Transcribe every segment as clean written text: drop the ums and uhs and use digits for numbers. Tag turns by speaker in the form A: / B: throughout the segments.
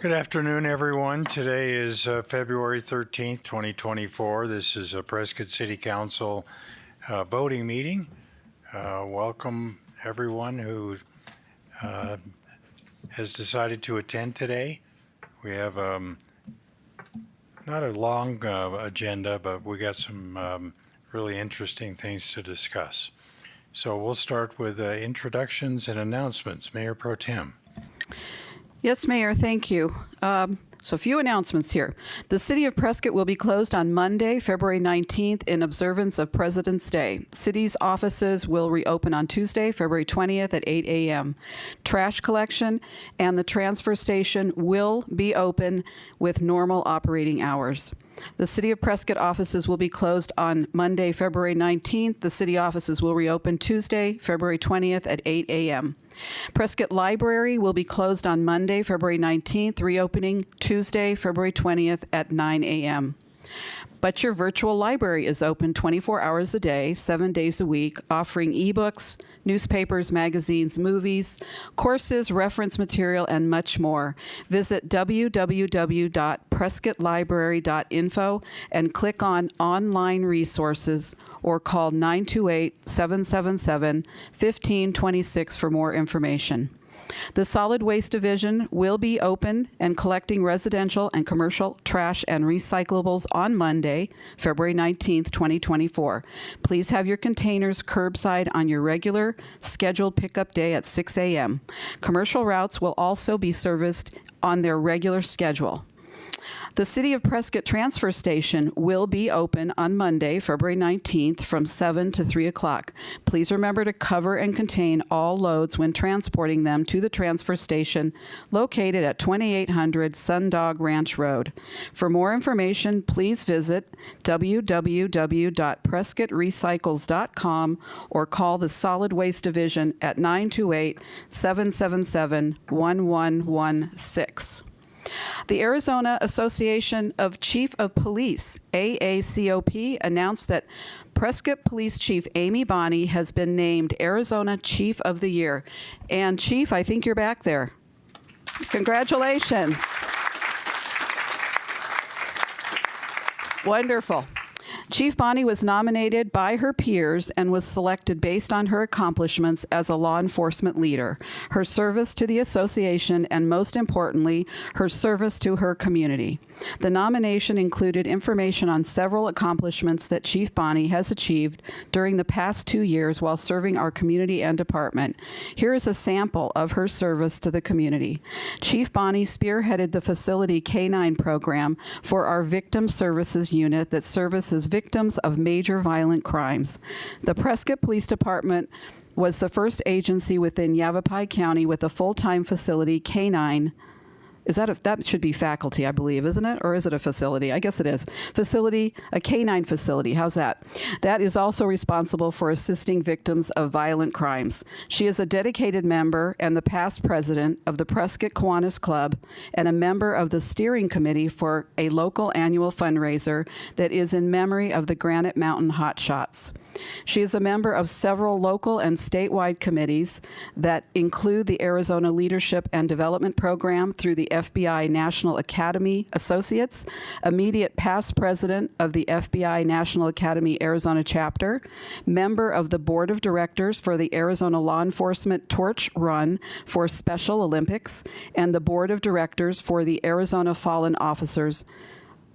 A: Good afternoon, everyone. Today is February 13th, 2024. This is a Prescott City Council voting meeting. Welcome everyone who has decided to attend today. We have not a long agenda, but we got some really interesting things to discuss. So we'll start with introductions and announcements. Mayor Pro Tem.
B: Yes, Mayor, thank you. So a few announcements here. The City of Prescott will be closed on Monday, February 19th in observance of President's Day. City's offices will reopen on Tuesday, February 20th at 8 a.m. Trash collection and the transfer station will be open with normal operating hours. The City of Prescott offices will be closed on Monday, February 19th. The city offices will reopen Tuesday, February 20th at 8 a.m. Prescott Library will be closed on Monday, February 19th, reopening Tuesday, February 20th at 9 a.m. But your virtual library is open 24 hours a day, 7 days a week, offering ebooks, newspapers, magazines, movies, courses, reference material, and much more. Visit www.prescottlibrary.info and click on Online Resources or call 928-777-1526 for more information. The Solid Waste Division will be open and collecting residential and commercial trash and recyclables on Monday, February 19th, 2024. Please have your containers curbside on your regular scheduled pickup day at 6 a.m. Commercial routes will also be serviced on their regular schedule. The City of Prescott Transfer Station will be open on Monday, February 19th from 7 to 3 o'clock. Please remember to cover and contain all loads when transporting them to the transfer station located at 2800 Sundog Ranch Road. For more information, please visit www.prescottrecycles.com or call the Solid Waste Division at 928-777-1116. The Arizona Association of Chief of Police, AACOP, announced that Prescott Police Chief Amy Bonney has been named Arizona Chief of the Year. And Chief, I think you're back there. Congratulations. Wonderful. Chief Bonney was nominated by her peers and was selected based on her accomplishments as a law enforcement leader, her service to the association, and most importantly, her service to her community. The nomination included information on several accomplishments that Chief Bonney has achieved during the past 2 years while serving our community and department. Here is a sample of her service to the community. Chief Bonney spearheaded the facility K-9 program for our Victim Services Unit that services victims of major violent crimes. The Prescott Police Department was the first agency within Yavapai County with a full-time facility, K-9. That should be faculty, I believe, isn't it? Or is it a facility? I guess it is. Facility, a K-9 facility. How's that? That is also responsible for assisting victims of violent crimes. She is a dedicated member and the past president of the Prescott Kiwanis Club and a member of the steering committee for a local annual fundraiser that is in memory of the Granite Mountain Hotshots. She is a member of several local and statewide committees that include the Arizona Leadership and Development Program through the FBI National Academy Associates, immediate past president of the FBI National Academy Arizona chapter, member of the board of directors for the Arizona Law Enforcement Torch Run for Special Olympics, and the board of directors for the Arizona Fallen Officers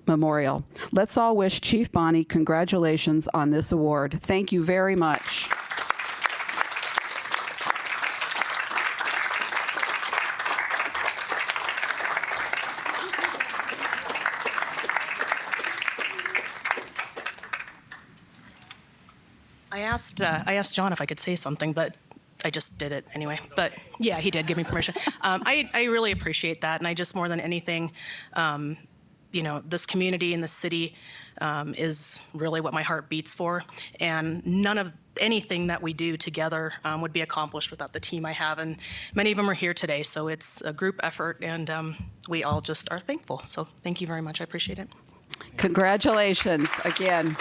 B: Memorial. Let's all wish Chief Bonney congratulations on this award. Thank you very much.
C: I asked John if I could say something, but I just did it anyway. But yeah, he did give me permission. I really appreciate that, and I just more than anything, this community and the city is really what my heart beats for, and none of anything that we do together would be accomplished without the team I have, and many of them are here today, so it's a group effort, and we all just are thankful. So thank you very much. I appreciate it.
B: Congratulations again.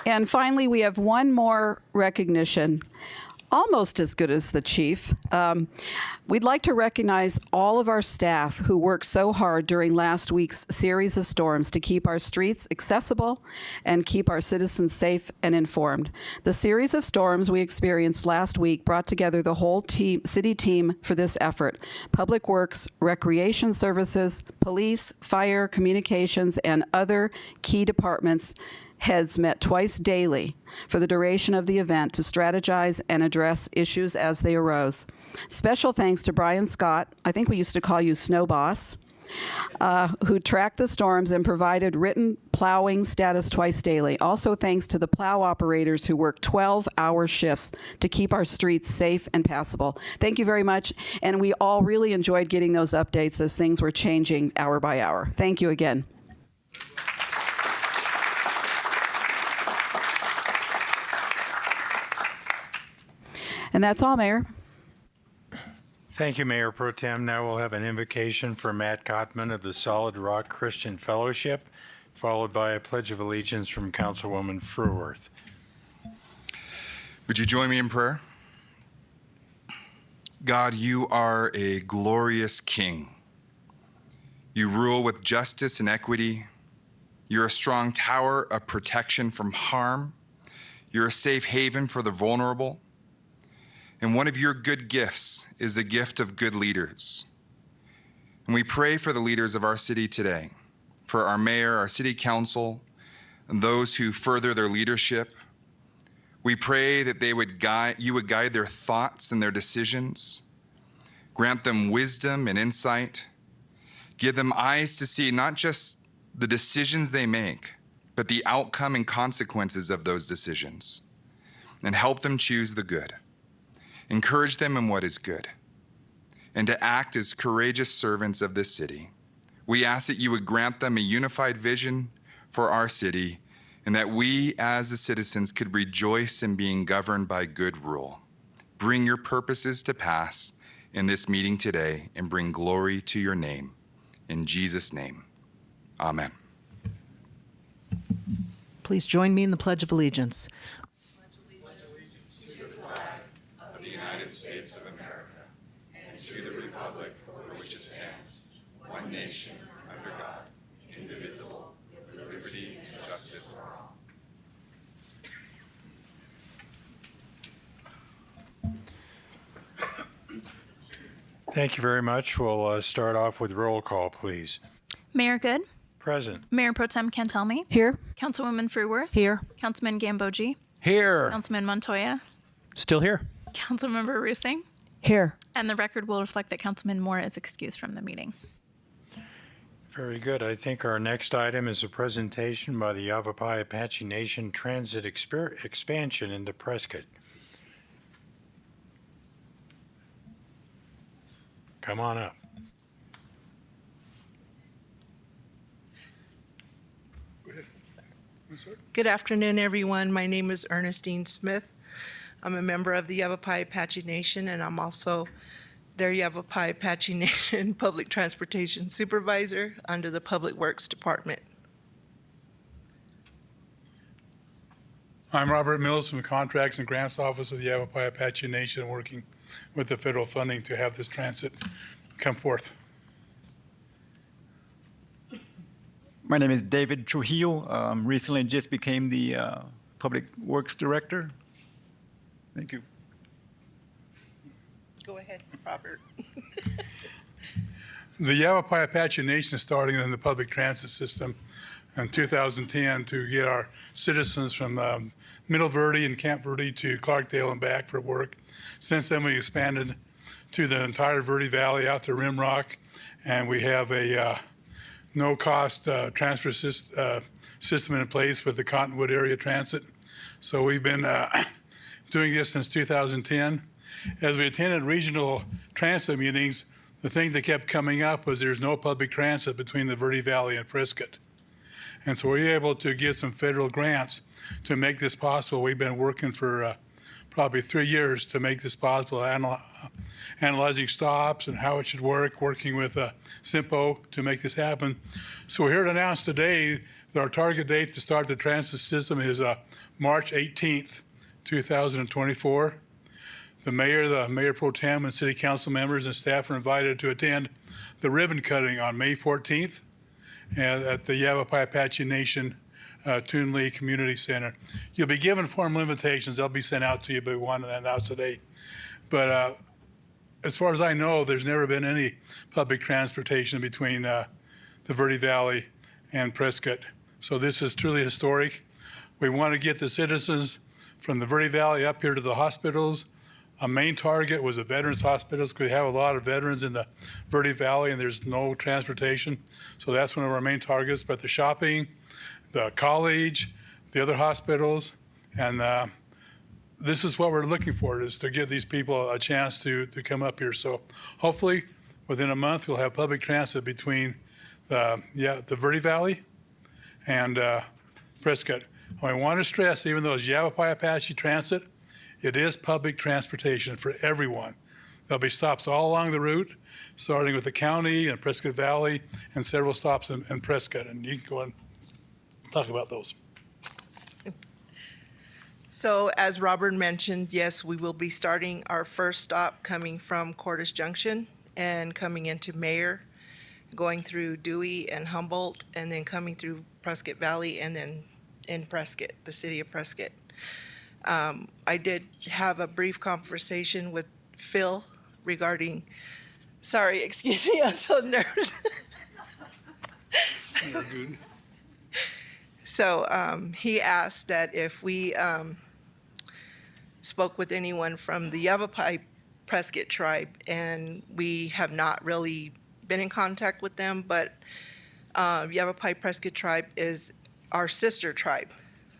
B: And finally, we have one more recognition, almost as good as the chief. We'd like to recognize all of our staff who worked so hard during last week's series of storms to keep our streets accessible and keep our citizens safe and informed. The series of storms we experienced last week brought together the whole city team for this effort. Public Works, Recreation Services, Police, Fire, Communications, and other key departments heads met twice daily for the duration of the event to strategize and address issues as they arose. Special thanks to Brian Scott, I think we used to call you Snow Boss, who tracked the storms and provided written plowing status twice daily. Also thanks to the plow operators who worked 12-hour shifts to keep our streets safe and passable. Thank you very much, and we all really enjoyed getting those updates as things were changing hour by hour. Thank you again. And that's all, Mayor.
A: Thank you, Mayor Pro Tem. Now we'll have an invocation for Matt Gottman of the Solid Rock Christian Fellowship, followed by a Pledge of Allegiance from Councilwoman Fruworth.
D: Would you join me in prayer? God, you are a glorious King. You rule with justice and equity. You're a strong tower of protection from harm. You're a safe haven for the vulnerable. And one of your good gifts is the gift of good leaders. And we pray for the leaders of our city today, for our mayor, our city council, and those who further their leadership. We pray that you would guide their thoughts and their decisions, grant them wisdom and insight, give them eyes to see not just the decisions they make, but the outcome and consequences of those decisions, and help them choose the good. Encourage them in what is good, and to act as courageous servants of this city. We ask that you would grant them a unified vision for our city, and that we as the citizens could rejoice in being governed by good rule. Bring your purposes to pass in this meeting today, and bring glory to your name. In Jesus' name, amen.
E: Please join me in the Pledge of Allegiance.
A: Thank you very much. We'll start off with roll call, please.
F: Mayor Good,
A: Present.
F: Mayor Pro Tem Cantelmi,
B: Here.
F: Councilwoman Fruworth,
E: Here.
F: Councilman Gambogi,
A: Here.
F: Councilman Montoya,
G: Still here.
F: Councilmember Rusing,
E: Here.
F: and the record will reflect that Councilman Moore is excused from the meeting.
A: Very good. I think our next item is a presentation by the Yavapai Apache Nation Transit Expansion into Prescott. Come on up.
H: Good afternoon, everyone. My name is Ernestine Smith. I'm a member of the Yavapai Apache Nation, and I'm also their Yavapai Apache Nation Public Transportation Supervisor under the Public Works Department.
I: I'm Robert Mills from the Contracts and Grants Office of the Yavapai Apache Nation, working with the federal funding to have this transit come forth.
J: My name is David Trujillo. Recently just became the Public Works Director. Thank you.
H: Go ahead, Robert.
I: The Yavapai Apache Nation starting in the public transit system in 2010 to get our citizens from Middle Verde and Camp Verde to Clarkdale and back for work. Since then, we expanded to the entire Verde Valley out to Rimrock, and we have a no-cost transfer system in place with the Cottonwood Area Transit. So we've been doing this since 2010. As we attended regional transit meetings, the thing that kept coming up was there's no public transit between the Verde Valley and Prescott. And so we were able to get some federal grants to make this possible. We've been working for probably 3 years to make this possible, analyzing stops and how it should work, working with SIMPO to make this happen. So we're here to announce today that our target date to start the transit system is March 18th, 2024. The mayor pro tem and city council members and staff are invited to attend the ribbon cutting on May 14th at the Yavapai Apache Nation Toon Lee Community Center. You'll be given formal invitations. They'll be sent out to you, but we want to announce the date. But as far as I know, there's never been any public transportation between the Verde Valley and Prescott. So this is truly historic. We want to get the citizens from the Verde Valley up here to the hospitals. A main target was the veterans hospitals because we have a lot of veterans in the Verde Valley and there's no transportation. So that's one of our main targets. But the shopping, the college, the other hospitals, and this is what we're looking for, is to give these people a chance to come up here. So hopefully within a month we'll have public transit between the Verde Valley and Prescott. I want to stress, even though it's Yavapai Apache Transit, it is public transportation for everyone. There'll be stops all along the route, starting with the county and Prescott Valley and several stops in Prescott. And you can go and talk about those.
H: So as Robert mentioned, yes, we will be starting our first stop coming from Cordes Junction and coming into Mayer, going through Dewey and Humboldt, and then coming through Prescott Valley, and then in Prescott, the city of Prescott. I did have a brief conversation with Phil regarding, sorry, excuse me, I'm so nervous.
I: You're good.
H: So he asked that if we spoke with anyone from the Yavapai Prescott tribe, and we have not really been in contact with them, but Yavapai Prescott tribe is our sister tribe.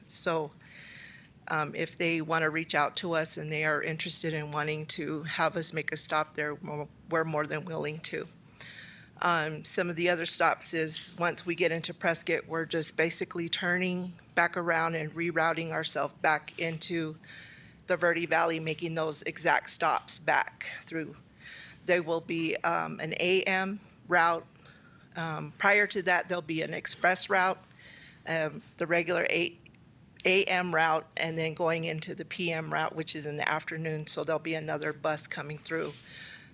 H: So if they want to reach out to us and they are interested in wanting to have us make a stop there, we're more than willing to. Some of the other stops is once we get into Prescott, we're just basically turning back around and rerouting ourselves back into the Verde Valley, making those exact stops back through. There will be an AM route. Prior to that, there'll be an express route, the regular 8 AM route, and then going into the PM route, which is in the afternoon. So there'll be another bus coming through.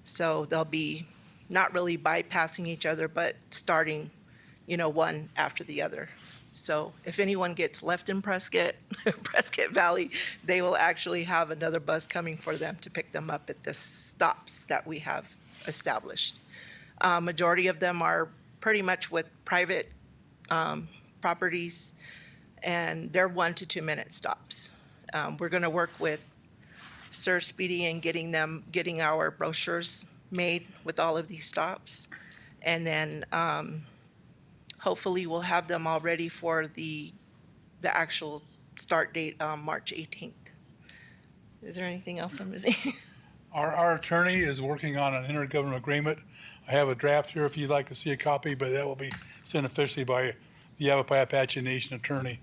H: So they'll be not really bypassing each other, but starting, one after the other. So if anyone gets left in Prescott, Prescott Valley, they will actually have another bus coming for them to pick them up at the stops that we have established. Majority of them are pretty much with private properties, and they're 1 to 2 minute stops. We're going to work with Sir Speedy and getting our brochures made with all of these stops, and then hopefully we'll have them all ready for the actual start date, March 18th. Is there anything else I'm missing?
I: Our attorney is working on an intergovernmental agreement. I have a draft here if you'd like to see a copy, but that will be sent officially by the Yavapai Apache Nation attorney.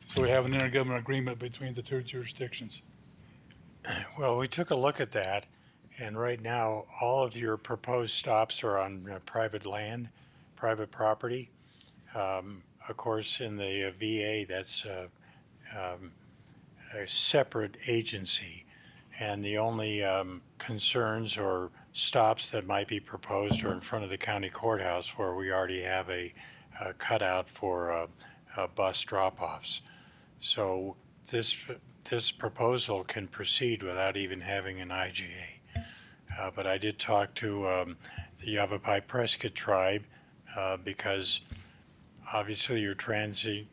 I: So we have an intergovernmental agreement between the two jurisdictions.
A: Well, we took a look at that, and right now, all of your proposed stops are on private land, private property. Of course, in the VA, that's a separate agency, and the only concerns or stops that might be proposed are in front of the county courthouse, where we already have a cutout for bus drop-offs. So this proposal can proceed without even having an IGA. But I did talk to the Yavapai Prescott tribe because obviously you're transitioning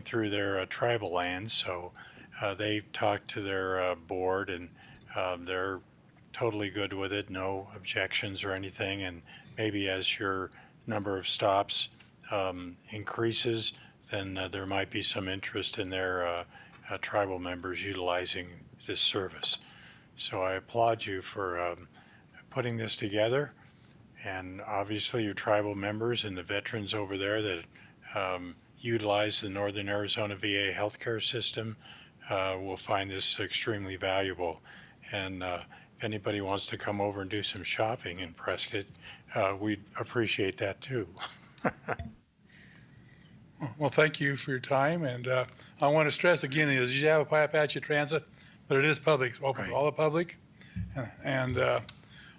A: through their tribal lands. So they talked to their board, and they're totally good with it, no objections or anything. And maybe as your number of stops increases, then there might be some interest in their tribal members utilizing this service. So I applaud you for putting this together, and obviously your tribal members and the veterans over there that utilize the Northern Arizona VA healthcare system will find this extremely valuable. And if anybody wants to come over and do some shopping in Prescott, we'd appreciate that too.
I: Well, thank you for your time, and I want to stress again, is Yavapai Apache Transit but it is public, open to
A: Right.
I: all the public. And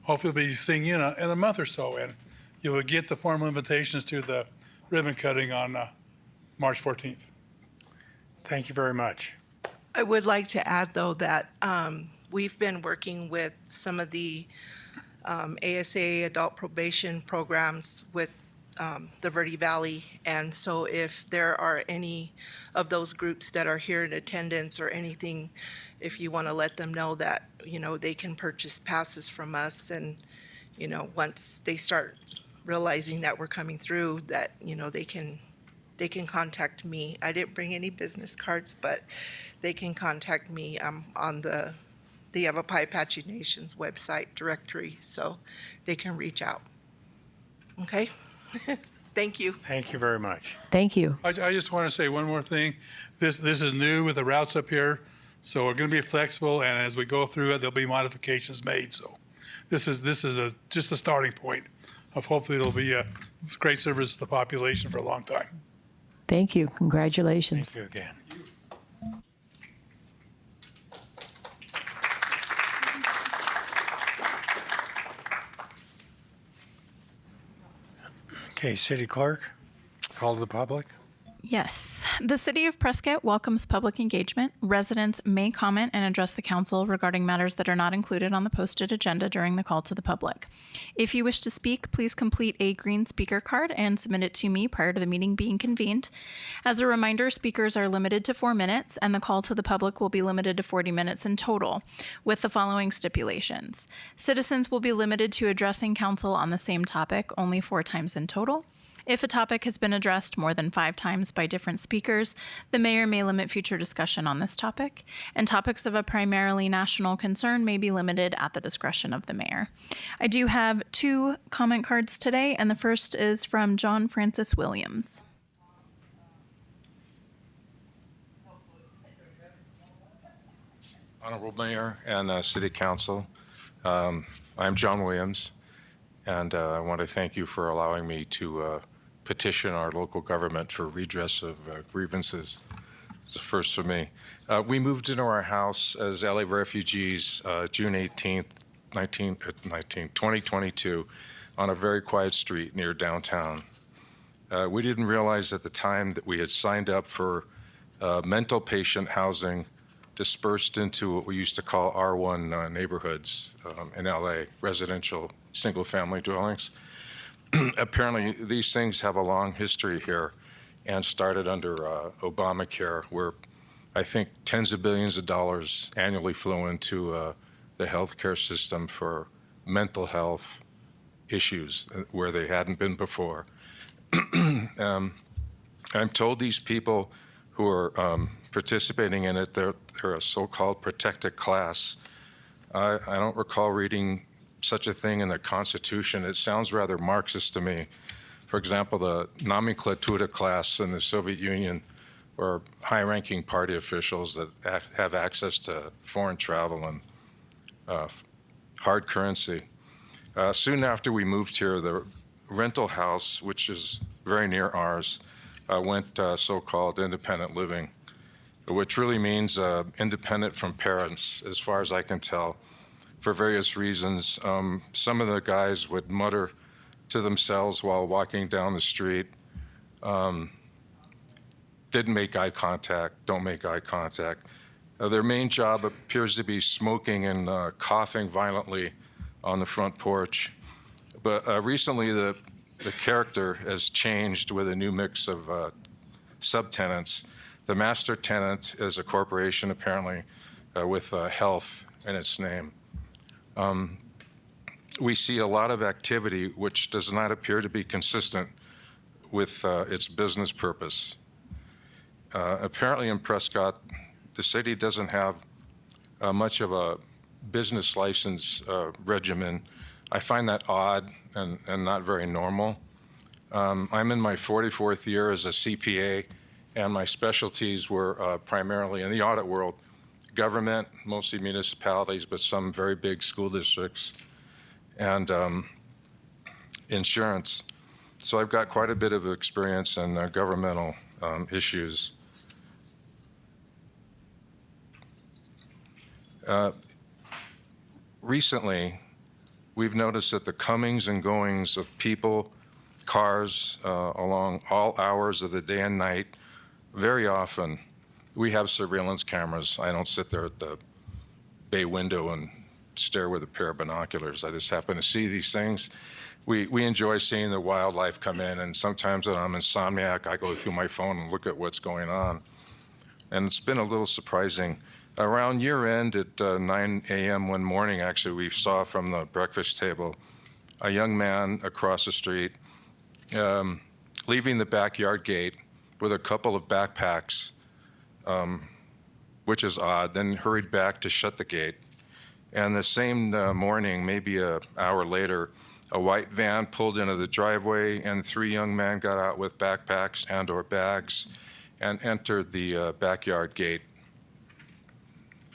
I: hopefully we'll be seeing you in a month or so. And you will get the formal invitations to the ribbon cutting on March 14th.
A: Thank you very much.
H: I would like to add, though, that we've been working with some of the ASA adult probation programs with the Verde Valley. And so if there are any of those groups that are here in attendance or anything, if you want to let them know that, they can purchase passes from us. And, once they start realizing that we're coming through, that, they can contact me. I didn't bring any business cards, but they can contact me on the Yavapai Apache Nation's website directory, so they can reach out. Okay? Thank you.
A: Thank you very much.
E: Thank you.
I: I just want to say one more thing. This is new with the routes up here, so we're going to be flexible, and as we go through it, there'll be modifications made. So this is just a starting point of hopefully it'll be a great service to the population for a long time.
E: Thank you.
A: Thank
E: Congratulations.
A: you again. Okay, City Clerk, call to the public.
F: Yes. The City of Prescott welcomes public engagement. Residents may comment and address the council regarding matters that are not included on the posted agenda during the call to the public. If you wish to speak, please complete a green speaker card and submit it to me prior to the meeting being convened. As a reminder, speakers are limited to 4 minutes, and the call to the public will be limited to 40 minutes in total, with the following stipulations. Citizens will be limited to addressing council on the same topic only 4 times in total. If a topic has been addressed more than 5 times by different speakers, the mayor may limit future discussion on this topic, and topics of a primarily national concern may be limited at the discretion of the mayor. I do have 2 comment cards today, and the first is from John Francis Williams.
G: Honorable Mayor and City Council, I'm John Williams, and I want to thank you for allowing me to petition our local government for redress of grievances. It's the first for me. We moved into our house as LA refugees June 18th, 2022, on a very quiet street near downtown. We didn't realize at the time that we had signed up for mental patient housing dispersed into what we used to call R1 neighborhoods in LA, residential single-family dwellings. Apparently, these things have a long history here and started under Obamacare, where I think tens of billions of dollars annually flow into the healthcare system for mental health issues where they hadn't been before. I'm told these people who are participating in it, they're a so-called protected class. I don't recall reading such a thing in the Constitution. It sounds rather Marxist to me. For example, the nomenclatura class in the Soviet Union were high-ranking party officials that have access to foreign travel and hard currency. Soon after we moved here, the rental house, which is very near ours, went so-called independent living, which really means independent from parents, as far as I can tell, for various reasons. Some of the guys would mutter to themselves while walking down the street, didn't make eye contact, don't make eye contact. Their main job appears to be smoking and coughing violently on the front porch. But recently the character has changed with a new mix of subtenants. The master tenant is a corporation, apparently, with health in its name. We see a lot of activity which does not appear to be consistent with its business purpose. Apparently in Prescott, the city doesn't have much of a business license regimen. I find that odd and not very normal. I'm in my 44th year as a CPA, and my specialties were primarily in the audit world, government, mostly municipalities, but some very big school districts, and insurance. So I've got quite a bit of experience in governmental issues. Recently, we've noticed that the comings and goings of people, cars, along all hours of the day and night, very often, we have surveillance cameras. I don't sit there at the bay window and stare with a pair of binoculars. I just happen to see these things. We enjoy seeing the wildlife come in, and sometimes when I'm insomniac, I go through my phone and look at what's going on. And it's been a little surprising. Around year end at 9 a.m. one morning, actually, we saw from the breakfast table a young man across the street leaving the backyard gate with a couple of backpacks, which is odd, then hurried back to shut the gate. And the same morning, maybe an hour later, a white van pulled into the driveway and 3 young men got out with backpacks and/or bags and entered the backyard gate.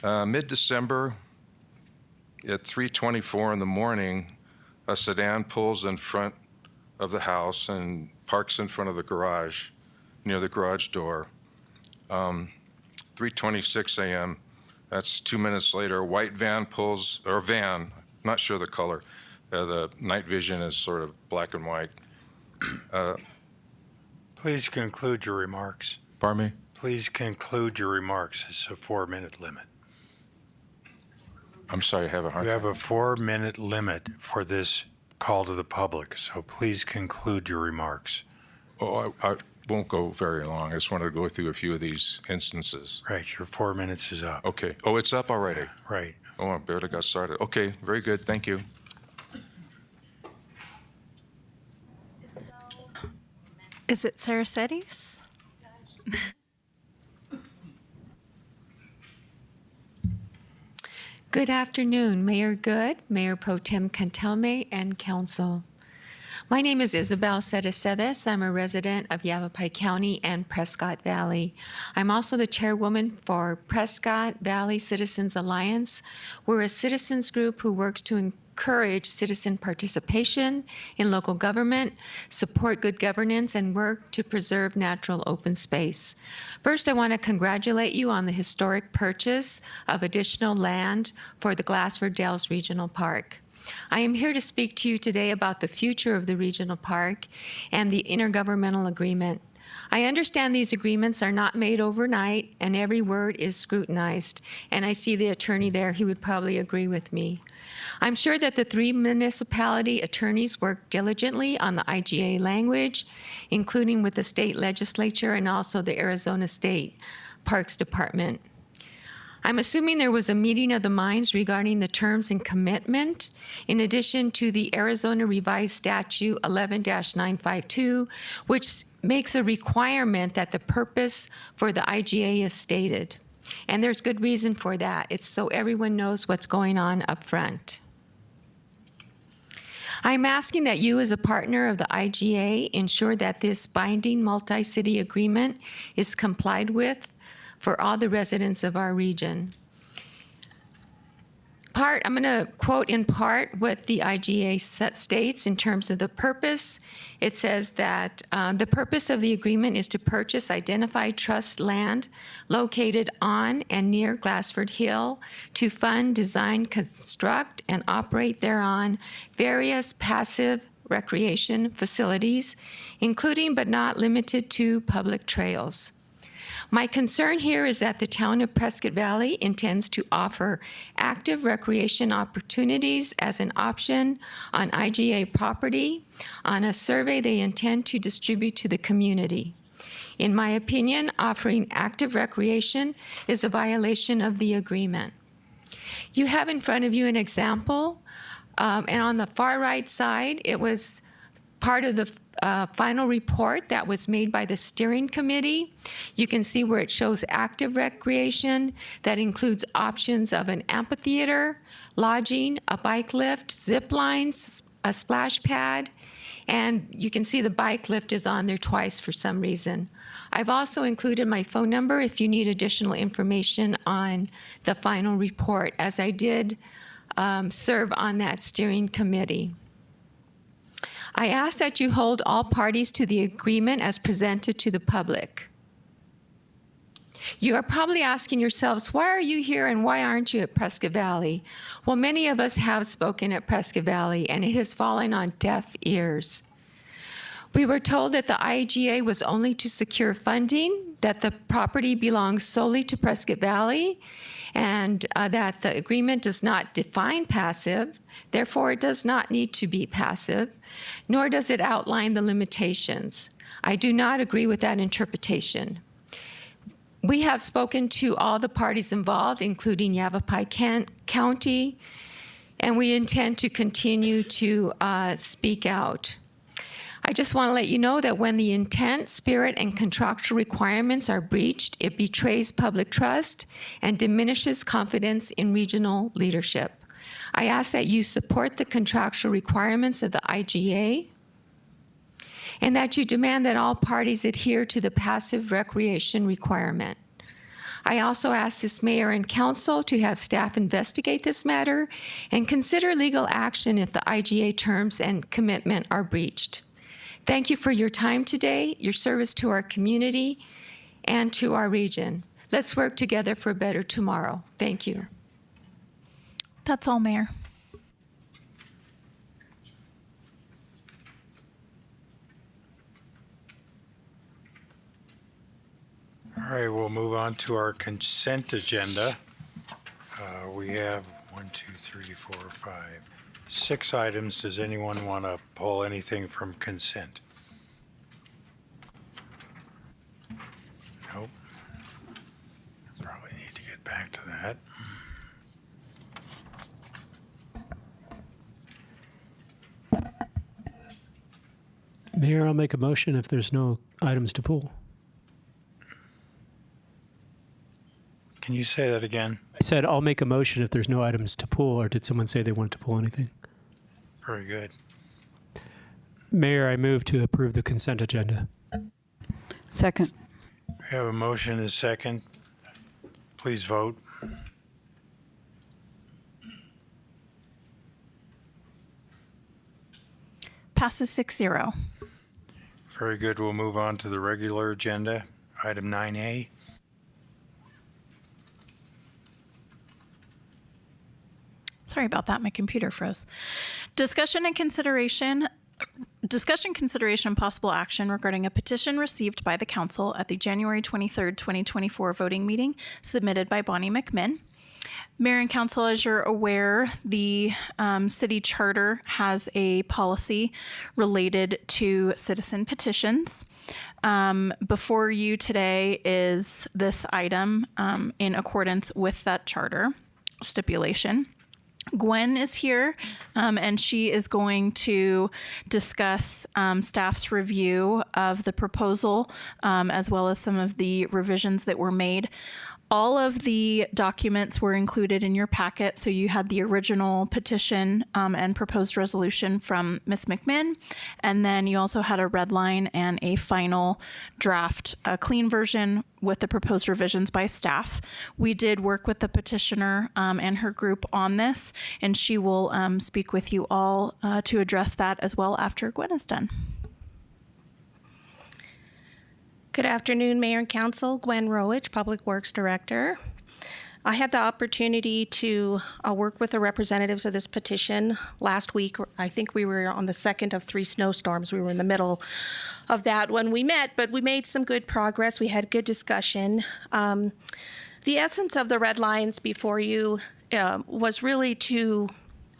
G: Mid-December, at 3:24 in the morning, a sedan pulls in front of the house and parks in front of the garage, near the garage door. 3:26 a.m., that's 2 minutes later, a white van pulls, or van, not sure the color. The night vision is sort of black and white.
A: Please conclude your remarks.
G: Pardon me?
A: Please conclude your remarks. It's a 4-minute limit.
G: I'm sorry, I have a hard
A: You
G: time.
A: have a 4-minute limit for this call to the public, so please conclude your remarks.
G: Oh, I won't go very long. I just wanted to go through a few of these instances.
A: Right, your 4 minutes is up.
G: Okay. Oh, it's up already.
A: Right.
G: Oh, I barely got started. Okay, very good. Thank you.
F: Is it Saracetis?
K: Good afternoon, Mayor Good, Mayor Pro Tem Cantelme, and Council. My name is Isabel Cedesedes. I'm a resident of Yavapai County and Prescott Valley. I'm also the chairwoman for Prescott Valley Citizens Alliance. We're a citizens group who works to encourage citizen participation in local government, support good governance, and work to preserve natural open space. First, I want to congratulate you on the historic purchase of additional land for the Glassford Dells Regional Park. I am here to speak to you today about the future of the regional park and the intergovernmental agreement. I understand these agreements are not made overnight and every word is scrutinized, and I see the attorney there, he would probably agree with me. I'm sure that the 3 municipality attorneys worked diligently on the IGA language, including with the state legislature and also the Arizona State Parks Department. I'm assuming there was a meeting of the minds regarding the terms and commitment, in addition to the Arizona Revised Statute 11-952, which makes a requirement that the purpose for the IGA is stated. And there's good reason for that. It's so everyone knows what's going on up front. I'm asking that you, as a partner of the IGA, ensure that this binding multi-city agreement is complied with for all the residents of our region. I'm going to quote in part what the IGA states in terms of the purpose. It says that the purpose of the agreement is to purchase identified trust land located on and near Glassford Hill to fund, design, construct, and operate thereon various passive recreation facilities, including but not limited to public trails. My concern here is that the town of Prescott Valley intends to offer active recreation opportunities as an option on IGA property on a survey they intend to distribute to the community. In my opinion, offering active recreation is a violation of the agreement. You have in front of you an example, and on the far right side, it was part of the final report that was made by the steering committee. You can see where it shows active recreation that includes options of an amphitheater, lodging, a bike lift, zip lines, a splash pad, and you can see the bike lift is on there twice for some reason. I've also included my phone number if you need additional information on the final report, as I did serve on that steering committee. I ask that you hold all parties to the agreement as presented to the public. You are probably asking yourselves, why are you here and why aren't you at Prescott Valley? Well, many of us have spoken at Prescott Valley, and it has fallen on deaf ears. We were told that the IGA was only to secure funding, that the property belongs solely to Prescott Valley, and that the agreement does not define passive, therefore it does not need to be passive, nor does it outline the limitations. I do not agree with that interpretation. We have spoken to all the parties involved, including Yavapai County, and we intend to continue to speak out. I just want to let you know that when the intent, spirit, and contractual requirements are breached, it betrays public trust and diminishes confidence in regional leadership. I ask that you support the contractual requirements of the IGA and that you demand that all parties adhere to the passive recreation requirement. I also ask this mayor and council to have staff investigate this matter and consider legal action if the IGA terms and commitment are breached. Thank you for your time today, your service to our community and to our region. Let's work together for a better tomorrow. Thank you.
F: That's all, Mayor.
A: All right, we'll move on to our consent agenda. We have 6 items. Does anyone want to pull anything from consent? Nope. Probably need to get back to that.
L: Mayor, I'll make a motion if there's no items to pull.
A: Can you say that again?
L: I said I'll make a motion if there's no items to pull, or did someone say they wanted to pull anything?
A: Very good.
L: Mayor, I move to approve the consent agenda.
B: Second.
A: We have a motion and a second. Please vote.
F: Passes 6-0.
A: Very good. We'll move on to the regular agenda. Item 9A.
F: Sorry about that. My computer froze. Discussion, consideration, and possible action regarding a petition received by the council at the January 23rd, 2024 voting meeting submitted by Bonnie McMinn. Mayor and council, as you're aware, the city charter has a policy related to citizen petitions. Before you today is this item in accordance with that charter stipulation. Gwen is here, and she is going to discuss staff's review of the proposal, as well as some of the revisions that were made. All of the documents were included in your packet, so you had the original petition and proposed resolution from Ms. McMinn, and then you also had a red line and a final draft, a clean version with the proposed revisions by staff. We did work with the petitioner and her group on this, and she will speak with you all to address that as well after Gwen is done.
C: Good afternoon, Mayor and Council. Gwen Rowich, Public Works Director. I had the opportunity to work with the representatives of this petition last week. I think we were on the second of 3 snowstorms. We were in the middle of that when we met, but we made some good progress. We had good discussion. The essence of the red lines before you was really to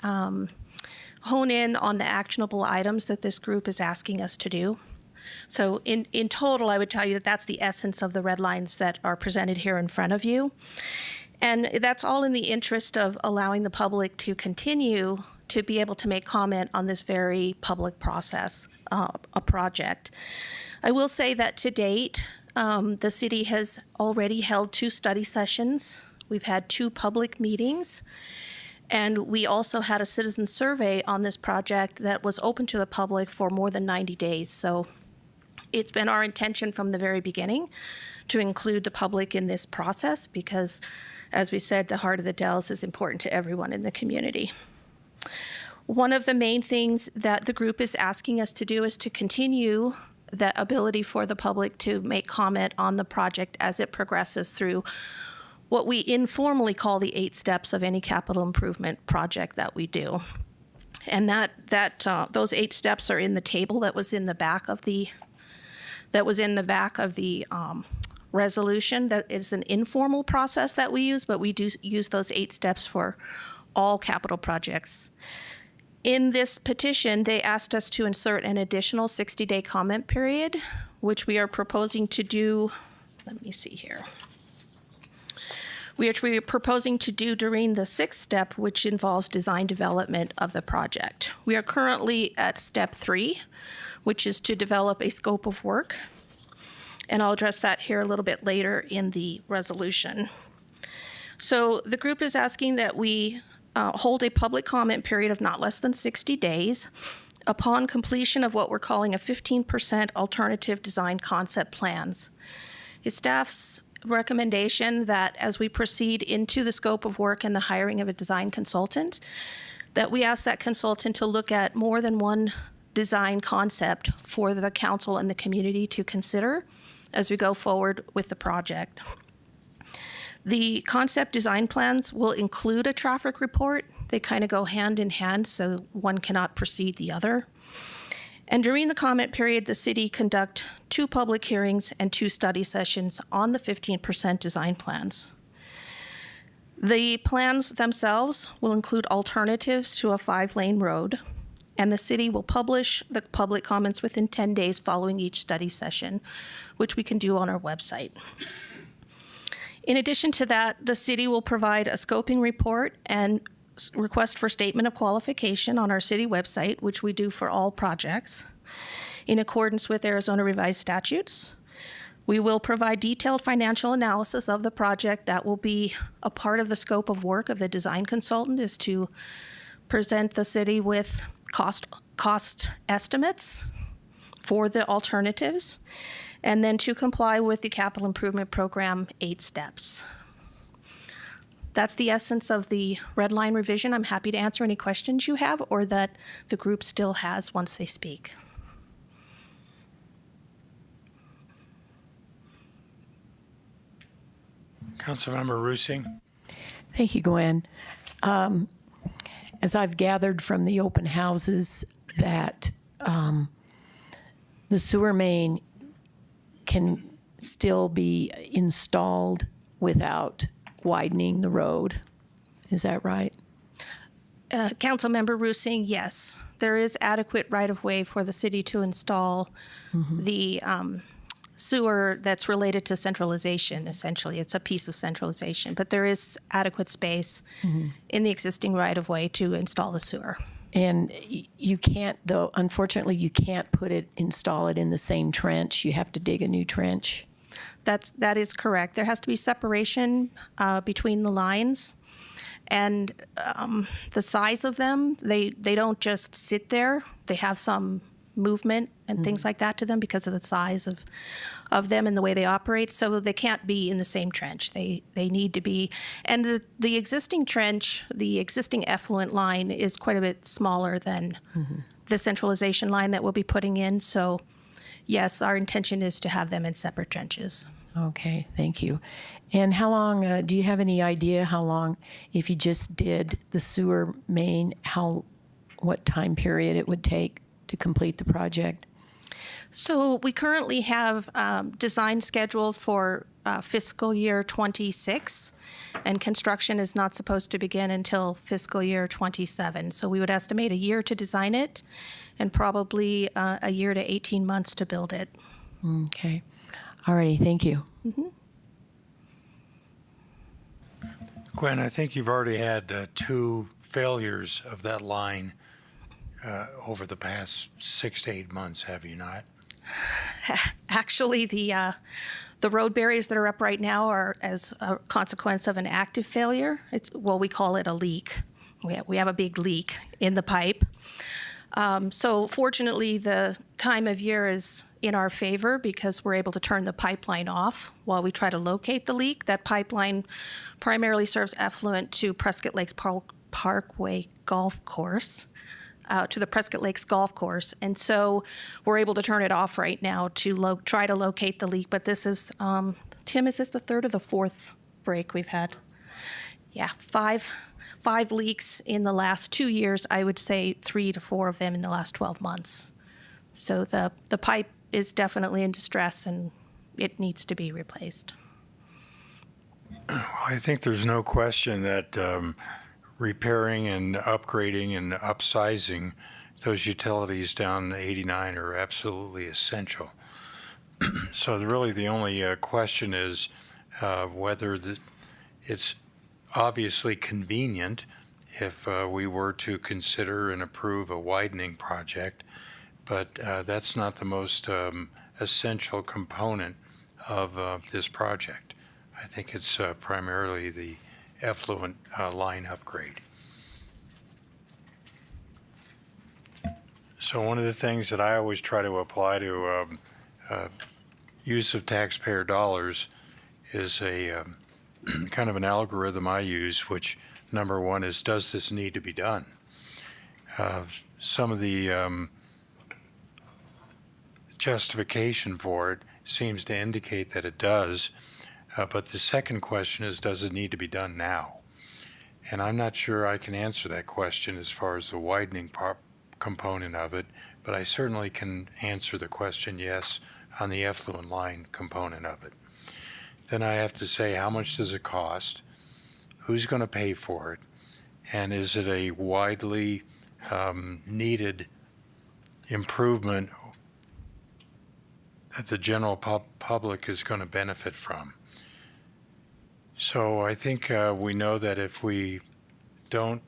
C: hone in on the actionable items that this group is asking us to do. So in total, I would tell you that that's the essence of the red lines that are presented here in front of you. And that's all in the interest of allowing the public to continue to be able to make comment on this very public process, a project. I will say that to date, the city has already held 2 study sessions. We've had 2 public meetings. And we also had a citizen survey on this project that was open to the public for more than 90 days. So it's been our intention from the very beginning to include the public in this process because, as we said, the Heart of the Dells is important to everyone in the community. One of the main things that the group is asking us to do is to continue
M: the ability for the public to make comment on the project as it progresses through what we informally call the 8 steps of any capital improvement project that we do. And those 8 steps are in the table that was in the back of the resolution. That is an informal process that we use, but we do use those 8 steps for all capital projects. In this petition, they asked us to insert an additional 60-day comment period, which we are proposing to do. Let me see here. Which we are proposing to do during the 6th step, which involves design development of the project. We are currently at step 3, which is to develop a scope of work. And I'll address that here a little bit later in the resolution. So the group is asking that we hold a public comment period of not less than 60 days upon completion of what we're calling a 15% alternative design concept plans. It's staff's recommendation that as we proceed into the scope of work and the hiring of a design consultant, that we ask that consultant to look at more than one design concept for the council and the community to consider as we go forward with the project. The concept design plans will include a traffic report. They kind of go hand in hand, so one cannot precede the other. And during the comment period, the city conduct 2 public hearings and 2 study sessions on the 15% design plans. The plans themselves will include alternatives to a 5-lane road, and the city will publish the public comments within 10 days following each study session, which we can do on our website. In addition to that, the city will provide a scoping report and request for statement of qualification on our city website, which we do for all projects, in accordance with Arizona revised statutes. We will provide detailed financial analysis of the project. That will be a part of the scope of work of the design consultant, is to present the city with cost estimates for the alternatives, and then to comply with the capital improvement program 8 steps. That's the essence of the red line revision. I'm happy to answer any questions you have or that the group still has once they speak.
A: Councilmember Rusing.
E: Thank you, Gwen. As I've gathered from the open houses that the sewer main can still be installed without widening the road. Is that right?
M: Councilmember Rusing, yes. There is adequate right-of-way for the city to install the sewer that's related to centralization, essentially. It's a piece of centralization, but there is adequate space in the existing right-of-way to install the sewer.
E: And you can't, though, unfortunately, you can't install it in the same trench. You have to dig a new trench.
M: That is correct. There has to be separation between the lines, and the size of them, they don't just sit there. They have some movement and things like that to them because of the size of them and the way they operate. So they can't be in the same trench. They need to be. And the existing trench, the existing effluent line is quite a bit smaller than the centralization line that we'll be putting in. So yes, our intention is to have them in separate trenches.
E: Okay, thank you. And how long, do you have any idea how long, if you just did the sewer main, what time period it would take to complete the project?
M: So we currently have design scheduled for fiscal year 26, and construction is not supposed to begin until fiscal year 27. So we would estimate a year to design it and probably a year to 18 months to build it.
E: Okay. All righty, thank you.
A: Gwen, I think you've already had 2 failures of that line over the past 6 to 8 months, have you not?
M: Actually, the road barriers that are up right now are as a consequence of an active failure. We call it a leak. We have a big leak in the pipe. So fortunately, the time of year is in our favor because we're able to turn the pipeline off while we try to locate the leak. That pipeline primarily serves effluent to Prescott Lakes Parkway Golf Course. to the Prescott Lakes Golf Course. And so we're able to turn it off right now to try to locate the leak. But this is, Tim, is this the third or the fourth break we've had? Yeah, five leaks in the last 2 years. I would say 3 to 4 of them in the last 12 months. So the pipe is definitely in distress and it needs to be replaced.
A: I think there's no question that repairing and upgrading and upsizing those utilities down 89 are absolutely essential. So really the only question is whether it's obviously convenient if we were to consider and approve a widening project, but that's not the most essential component of this project. I think it's primarily the effluent line upgrade. So one of the things that I always try to apply to use of taxpayer dollars is a kind of an algorithm I use, which number one is, does this need to be done? Some of the justification for it seems to indicate that it does. But the second question is, does it need to be done now? And I'm not sure I can answer that question as far as the widening component of it, but I certainly can answer the question yes on the effluent line component of it. Then I have to say, how much does it cost? Who's going to pay for it? And is it a widely needed improvement that the general public is going to benefit from? So I think we know that if we don't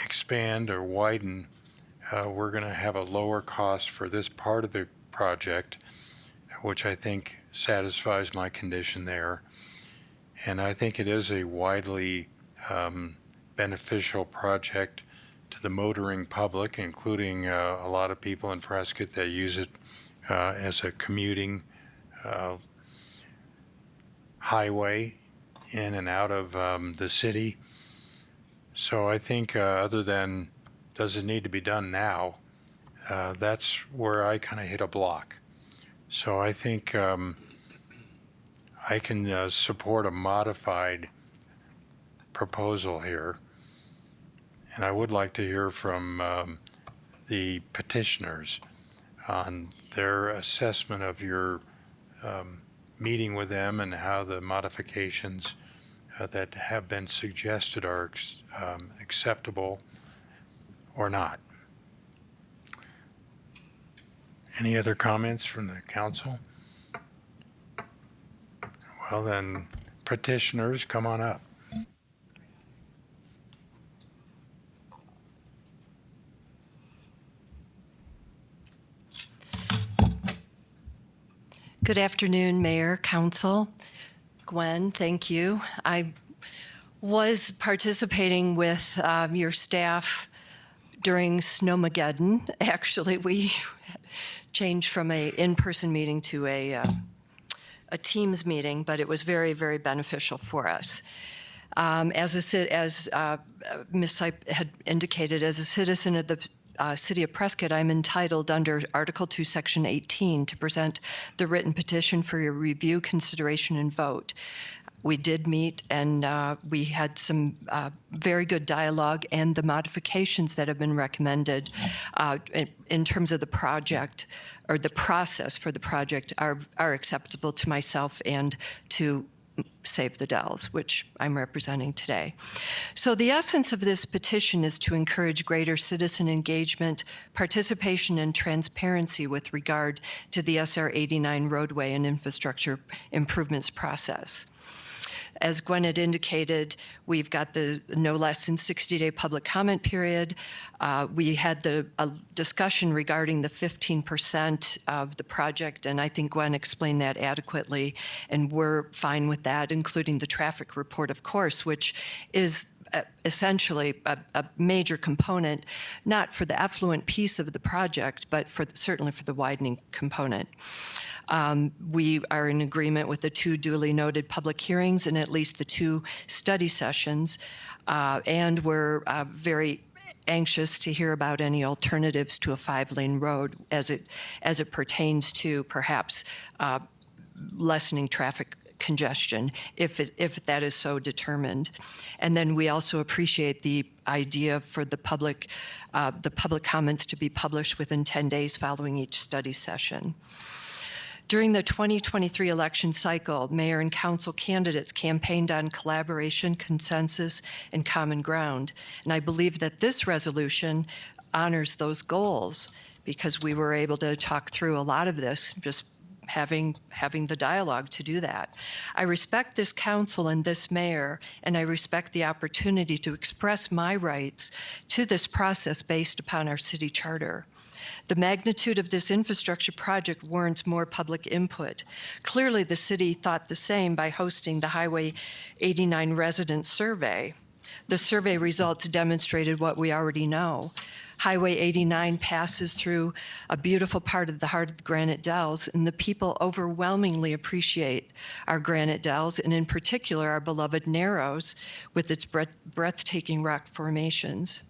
A: expand or widen, we're going to have a lower cost for this part of the project, which I think satisfies my condition there. And I think it is a widely beneficial project to the motoring public, including a lot of people in Prescott that use it as a commuting highway in and out of the city. So I think other than does it need to be done now, that's where I kind of hit a block. So I think I can support a modified proposal here. And I would like to hear from the petitioners on their assessment of your meeting with them and how the modifications that have been suggested are acceptable or not. Any other comments from the council? Well then, petitioners, come on up.
N: Good afternoon, Mayor, Council. Gwen, thank you. I was participating with your staff during Snowmageddon. Actually, we changed from an in-person meeting to a Teams meeting, but it was very, very beneficial for us. As Ms. Sipe had indicated, as a citizen of the City of Prescott, I'm entitled under Article 2, Section 18 to present the written petition for your review, consideration, and vote. We did meet and we had some very good dialogue, and the modifications that have been recommended in terms of the project or the process for the project are acceptable to myself and to Save the Dells, which I'm representing today. So the essence of this petition is to encourage greater citizen engagement, participation, and transparency with regard to the SR 89 roadway and infrastructure improvements process. As Gwen had indicated, we've got the no less than 60-day public comment period. We had a discussion regarding the 15% of the project, and I think Gwen explained that adequately, and we're fine with that, including the traffic report, of course, which is essentially a major component, not for the effluent piece of the project, but certainly for the widening component. We are in agreement with the 2 duly noted public hearings and at least the 2 study sessions, and we're very anxious to hear about any alternatives to a 5-lane road as it pertains to perhaps lessening traffic congestion if that is so determined. And then we also appreciate the idea for the public comments to be published within 10 days following each study session. During the 2023 election cycle, mayor and council candidates campaigned on collaboration, consensus, and common ground. And I believe that this resolution honors those goals because we were able to talk through a lot of this, just having the dialogue to do that. I respect this council and this mayor, and I respect the opportunity to express my rights to this process based upon our city charter. The magnitude of this infrastructure project warrants more public input. Clearly, the city thought the same by hosting the Highway 89 resident survey. The survey results demonstrated what we already know. Highway 89 passes through a beautiful part of the heart of the Granite Dells, and the people overwhelmingly appreciate our Granite Dells, and in particular our beloved Narrows with its breathtaking rock formations.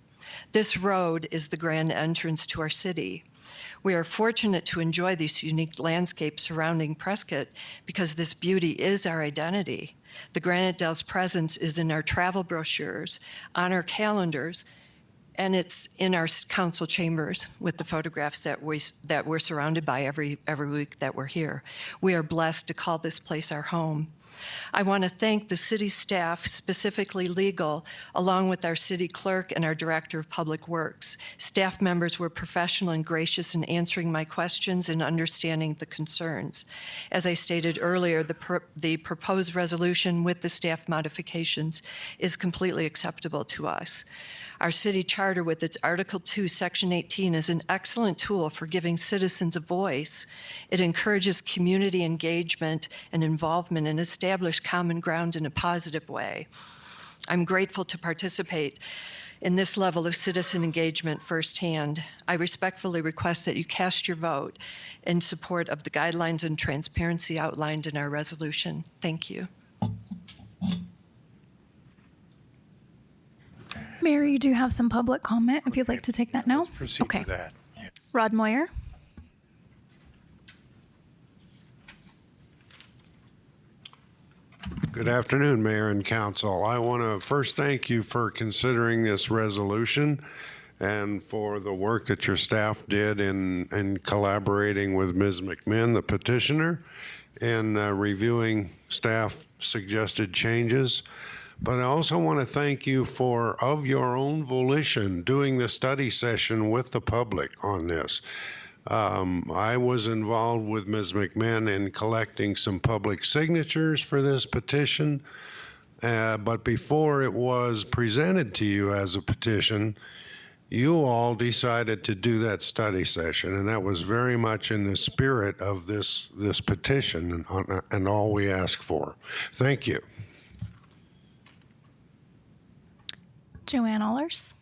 N: This road is the grand entrance to our city. We are fortunate to enjoy these unique landscapes surrounding Prescott because this beauty is our identity. The Granite Dells presence is in our travel brochures, on our calendars, and it's in our council chambers with the photographs that we're surrounded by every week that we're here. We are blessed to call this place our home. I want to thank the city staff, specifically legal, along with our city clerk and our director of public works. Staff members were professional and gracious in answering my questions and understanding the concerns. As I stated earlier, the proposed resolution with the staff modifications is completely acceptable to us. Our city charter with its Article 2, Section 18 is an excellent tool for giving citizens a voice. It encourages community engagement and involvement and establish common ground in a positive way. I'm grateful to participate in this level of citizen engagement firsthand. I respectfully request that you cast your vote in support of the guidelines and transparency outlined in our resolution. Thank you.
F: Mayor, you do have some public comment if you'd like to take that now.
A: Let's proceed with that. Yeah.
F: Rod Moyer.
O: Good afternoon, Mayor and Council. I want to first thank you for considering this resolution and for the work that your staff did in collaborating with Ms. McMinn, the petitioner, and reviewing staff suggested changes. But I also want to thank you for, of your own volition, doing the study session with the public on this. I was involved with Ms. McMinn in collecting some public signatures for this petition, but before it was presented to you as a petition, you all decided to do that study session, and that was very much in the spirit of this petition and all we ask for. Thank you.
F: Joanne Allers.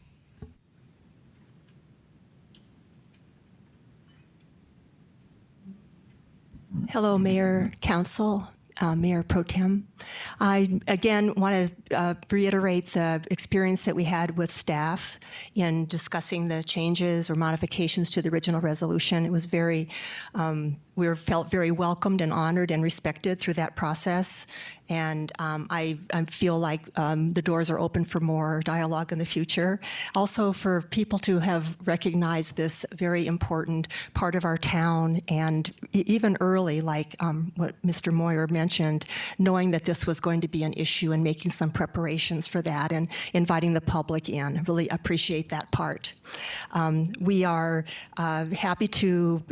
P: Hello, Mayor, Council, Mayor Pro Tem. I, again, want to reiterate the experience that we had with staff in discussing the changes or modifications to the original resolution. It was very, we felt very welcomed and honored and respected through that process. And I feel like the doors are open for more dialogue in the future. Also for people to have recognized this very important part of our town, and even early, like what Mr. Moyer mentioned, knowing that this was going to be an issue and making some preparations for that and inviting the public in. Really appreciate that part. We are happy to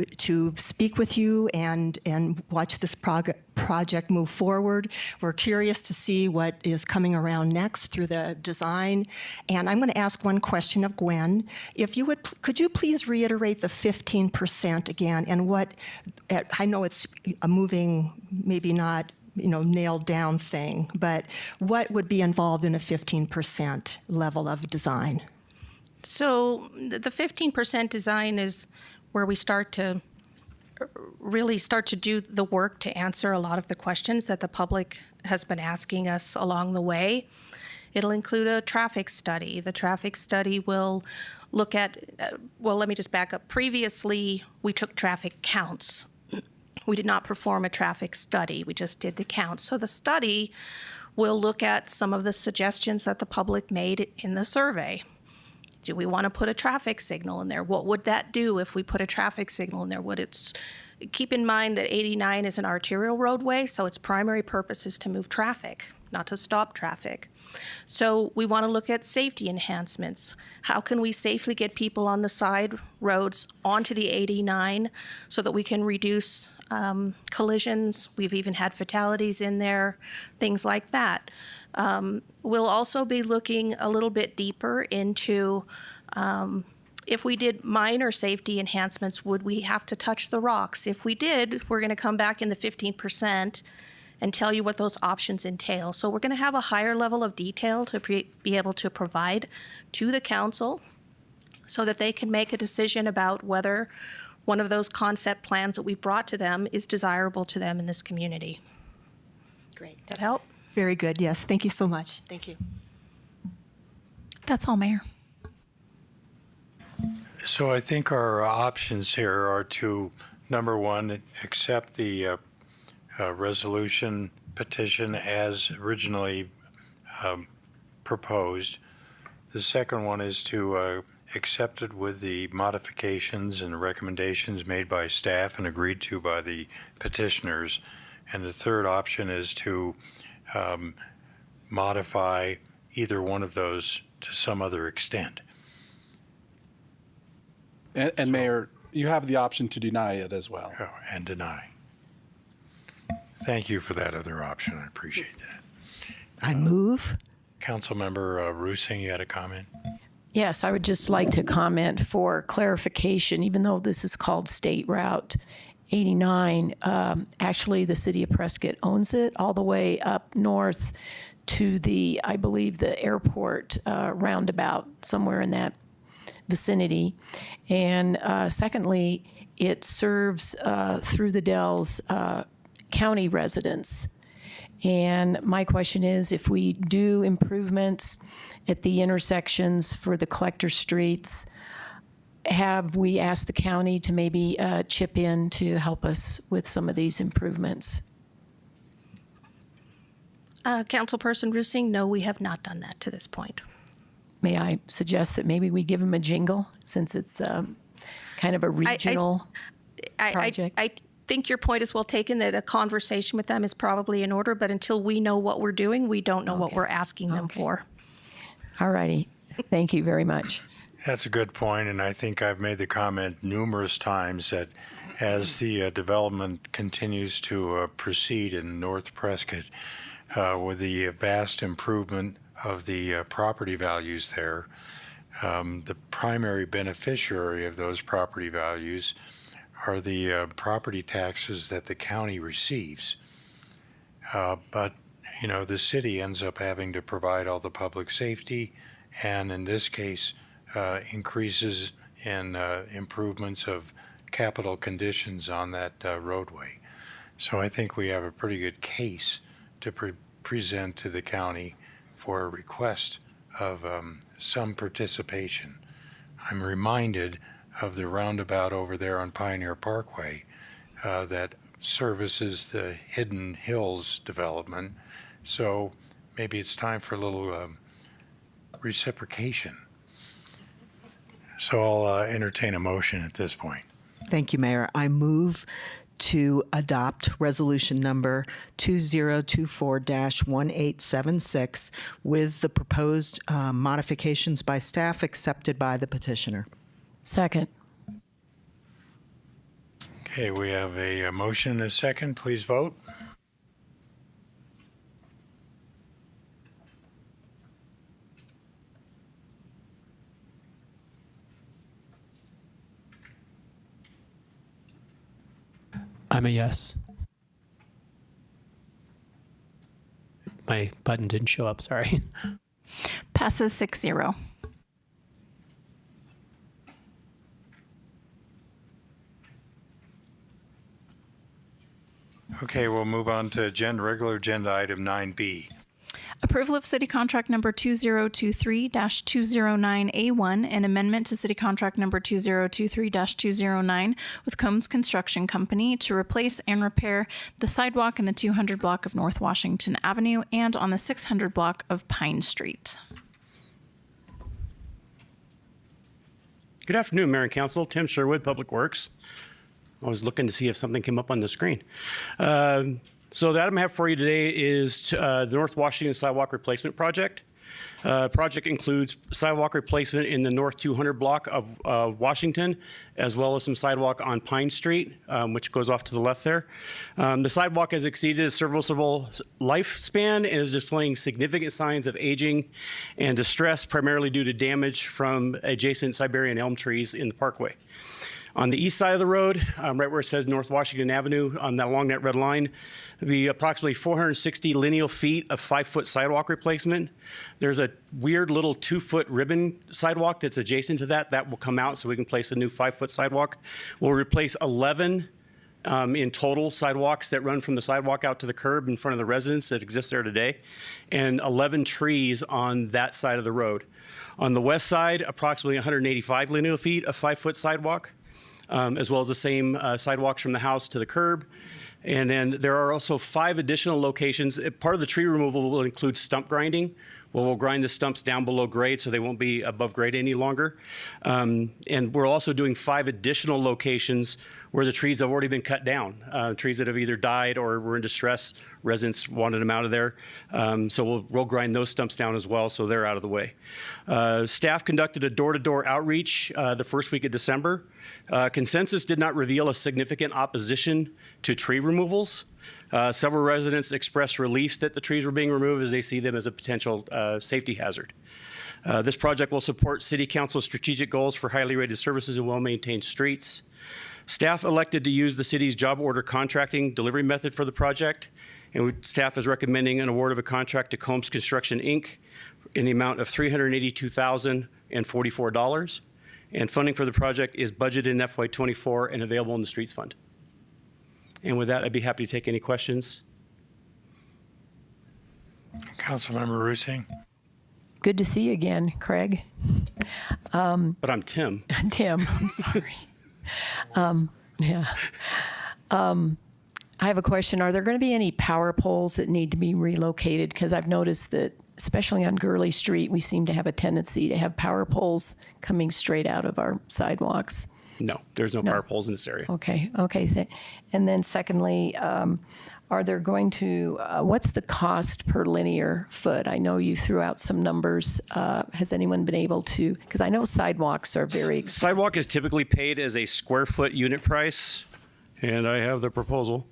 P: speak with you and watch this project move forward. We're curious to see what is coming around next through the design. And I'm going to ask one question of Gwen. If you would, could you please reiterate the 15% again, and what, I know it's a moving, maybe not, nailed down thing, but what would be involved in a 15% level of design?
M: So the 15% design is where we really start to do the work to answer a lot of the questions that the public has been asking us along the way. It'll include a traffic study. The traffic study will look at, well, let me just back up. Previously, we took traffic counts. We did not perform a traffic study. We just did the counts. So the study will look at some of the suggestions that the public made in the survey. Do we want to put a traffic signal in there? What would that do if we put a traffic signal in there? Keep in mind that 89 is an arterial roadway, so its primary purpose is to move traffic, not to stop traffic. So we want to look at safety enhancements. How can we safely get people on the side roads onto the 89 so that we can reduce collisions? We've even had fatalities in there, things like that. We'll also be looking a little bit deeper into if we did minor safety enhancements, would we have to touch the rocks? If we did, we're going to come back in the 15% and tell you what those options entail. So we're going to have a higher level of detail to be able to provide to the council so that they can make a decision about whether one of those concept plans that we brought to them is desirable to them in this community.
P: Great.
M: Does that help?
P: Very good. Yes. Thank you so much. Thank you.
F: That's all, Mayor.
A: So I think our options here are to, number one, accept the resolution petition as originally proposed. The second one is to accept it with the modifications and recommendations made by staff and agreed to by the petitioners. And the third option is to modify either one of those to some other extent.
Q: And Mayor, you have the option to deny it as well.
A: Oh, and deny. Thank you for that other option. I appreciate that.
R: I move.
A: Councilmember Rusing, you had a comment?
E: Yes, I would just like to comment for clarification, even though this is called State Route 89, actually the city of Prescott owns it all the way up north to the, I believe, the airport roundabout, somewhere in that vicinity. And secondly, it serves through the Dells county residents. And my question is, if we do improvements at the intersections for the collector streets, have we asked the county to maybe chip in to help us with some of these improvements?
M: Councilperson Rusing, no, we have not done that to this point.
E: May I suggest that maybe we give them a jingle, since it's kind of a regional project?
M: I think your point is well taken, that a conversation with them is probably in order, but until we know what we're doing, we don't know what we're asking them for.
E: All righty. Thank you very much.
A: That's a good point, and I think I've made the comment numerous times that as the development continues to proceed in North Prescott, with the vast improvement of the property values there, the primary beneficiary of those property values are the property taxes that the county receives. But, you know, the city ends up having to provide all the public safety, and in this case, increases in improvements of capital conditions on that roadway. So I think we have a pretty good case to present to the county for a request of some participation. I'm reminded of the roundabout over there on Pioneer Parkway that services the Hidden Hills development. So maybe it's time for a little reciprocation. So I'll entertain a motion at this point.
R: Thank you, Mayor. I move to adopt resolution number 2024-1876 with the proposed modifications by staff accepted by the petitioner.
E: Second.
A: Okay, we have a motion and a second. Please vote.
L: I'm a yes. My button didn't show up, sorry.
F: Passes 6-0.
A: Okay, we'll move on to regular agenda item 9B.
F: Approval of City Contract Number 2023-209A1, an amendment to City Contract Number 2023-209 with Combs Construction Company to replace and repair the sidewalk in the 200 block of North Washington Avenue and on the 600 block of Pine Street.
S: Good afternoon, Mayor and Council. Tim Sherwood, Public Works. I was looking to see if something came up on the screen. So the item I have for you today is the North Washington Sidewalk Replacement Project. Project includes sidewalk replacement in the North 200 block of Washington, as well as some sidewalk on Pine Street, which goes off to the left there. The sidewalk has exceeded its serviceable lifespan and is displaying significant signs of aging and distress, primarily due to damage from adjacent Siberian elm trees in the parkway. On the east side of the road, right where it says North Washington Avenue, along that red line, there'll be approximately 460 lineal feet of 5-foot sidewalk replacement. There's a weird little 2-foot ribbon sidewalk that's adjacent to that. That will come out so we can place a new 5-foot sidewalk. We'll replace 11 in total sidewalks that run from the sidewalk out to the curb in front of the residence that exists there today, and 11 trees on that side of the road. On the west side, approximately 185 lineal feet of 5-foot sidewalk. As well as the same sidewalks from the house to the curb. And then there are also 5 additional locations. Part of the tree removal will include stump grinding, where we'll grind the stumps down below grade so they won't be above grade any longer. And we're also doing 5 additional locations where the trees have already been cut down, trees that have either died or were in distress. Residents wanted them out of there. So we'll grind those stumps down as well, so they're out of the way. Staff conducted a door-to-door outreach the first week of December. Consensus did not reveal a significant opposition to tree removals. Several residents expressed relief that the trees were being removed as they see them as a potential safety hazard. This project will support City Council's strategic goals for highly rated services and well-maintained streets. Staff elected to use the city's job order contracting delivery method for the project, and staff is recommending an award of a contract to Combs Construction, Inc. in the amount of $382,044. And funding for the project is budgeted in FY24 and available in the Streets Fund. And with that, I'd be happy to take any questions.
A: Councilmember Rusing.
E: Good to see you again, Craig.
S: But I'm Tim.
E: Tim, I'm sorry. Yeah. I have a question. Are there going to be any power poles that need to be relocated? Because I've noticed that, especially on Gurley Street, we seem to have a tendency to have power poles coming straight out of our sidewalks.
S: No, there's no power poles in this area.
E: Okay. And then secondly, are there going to, what's the cost per linear foot? I know you threw out some numbers. Has anyone been able to, because I know sidewalks are very expensive.
S: Sidewalk is typically paid as a square foot unit price, and I have the proposal.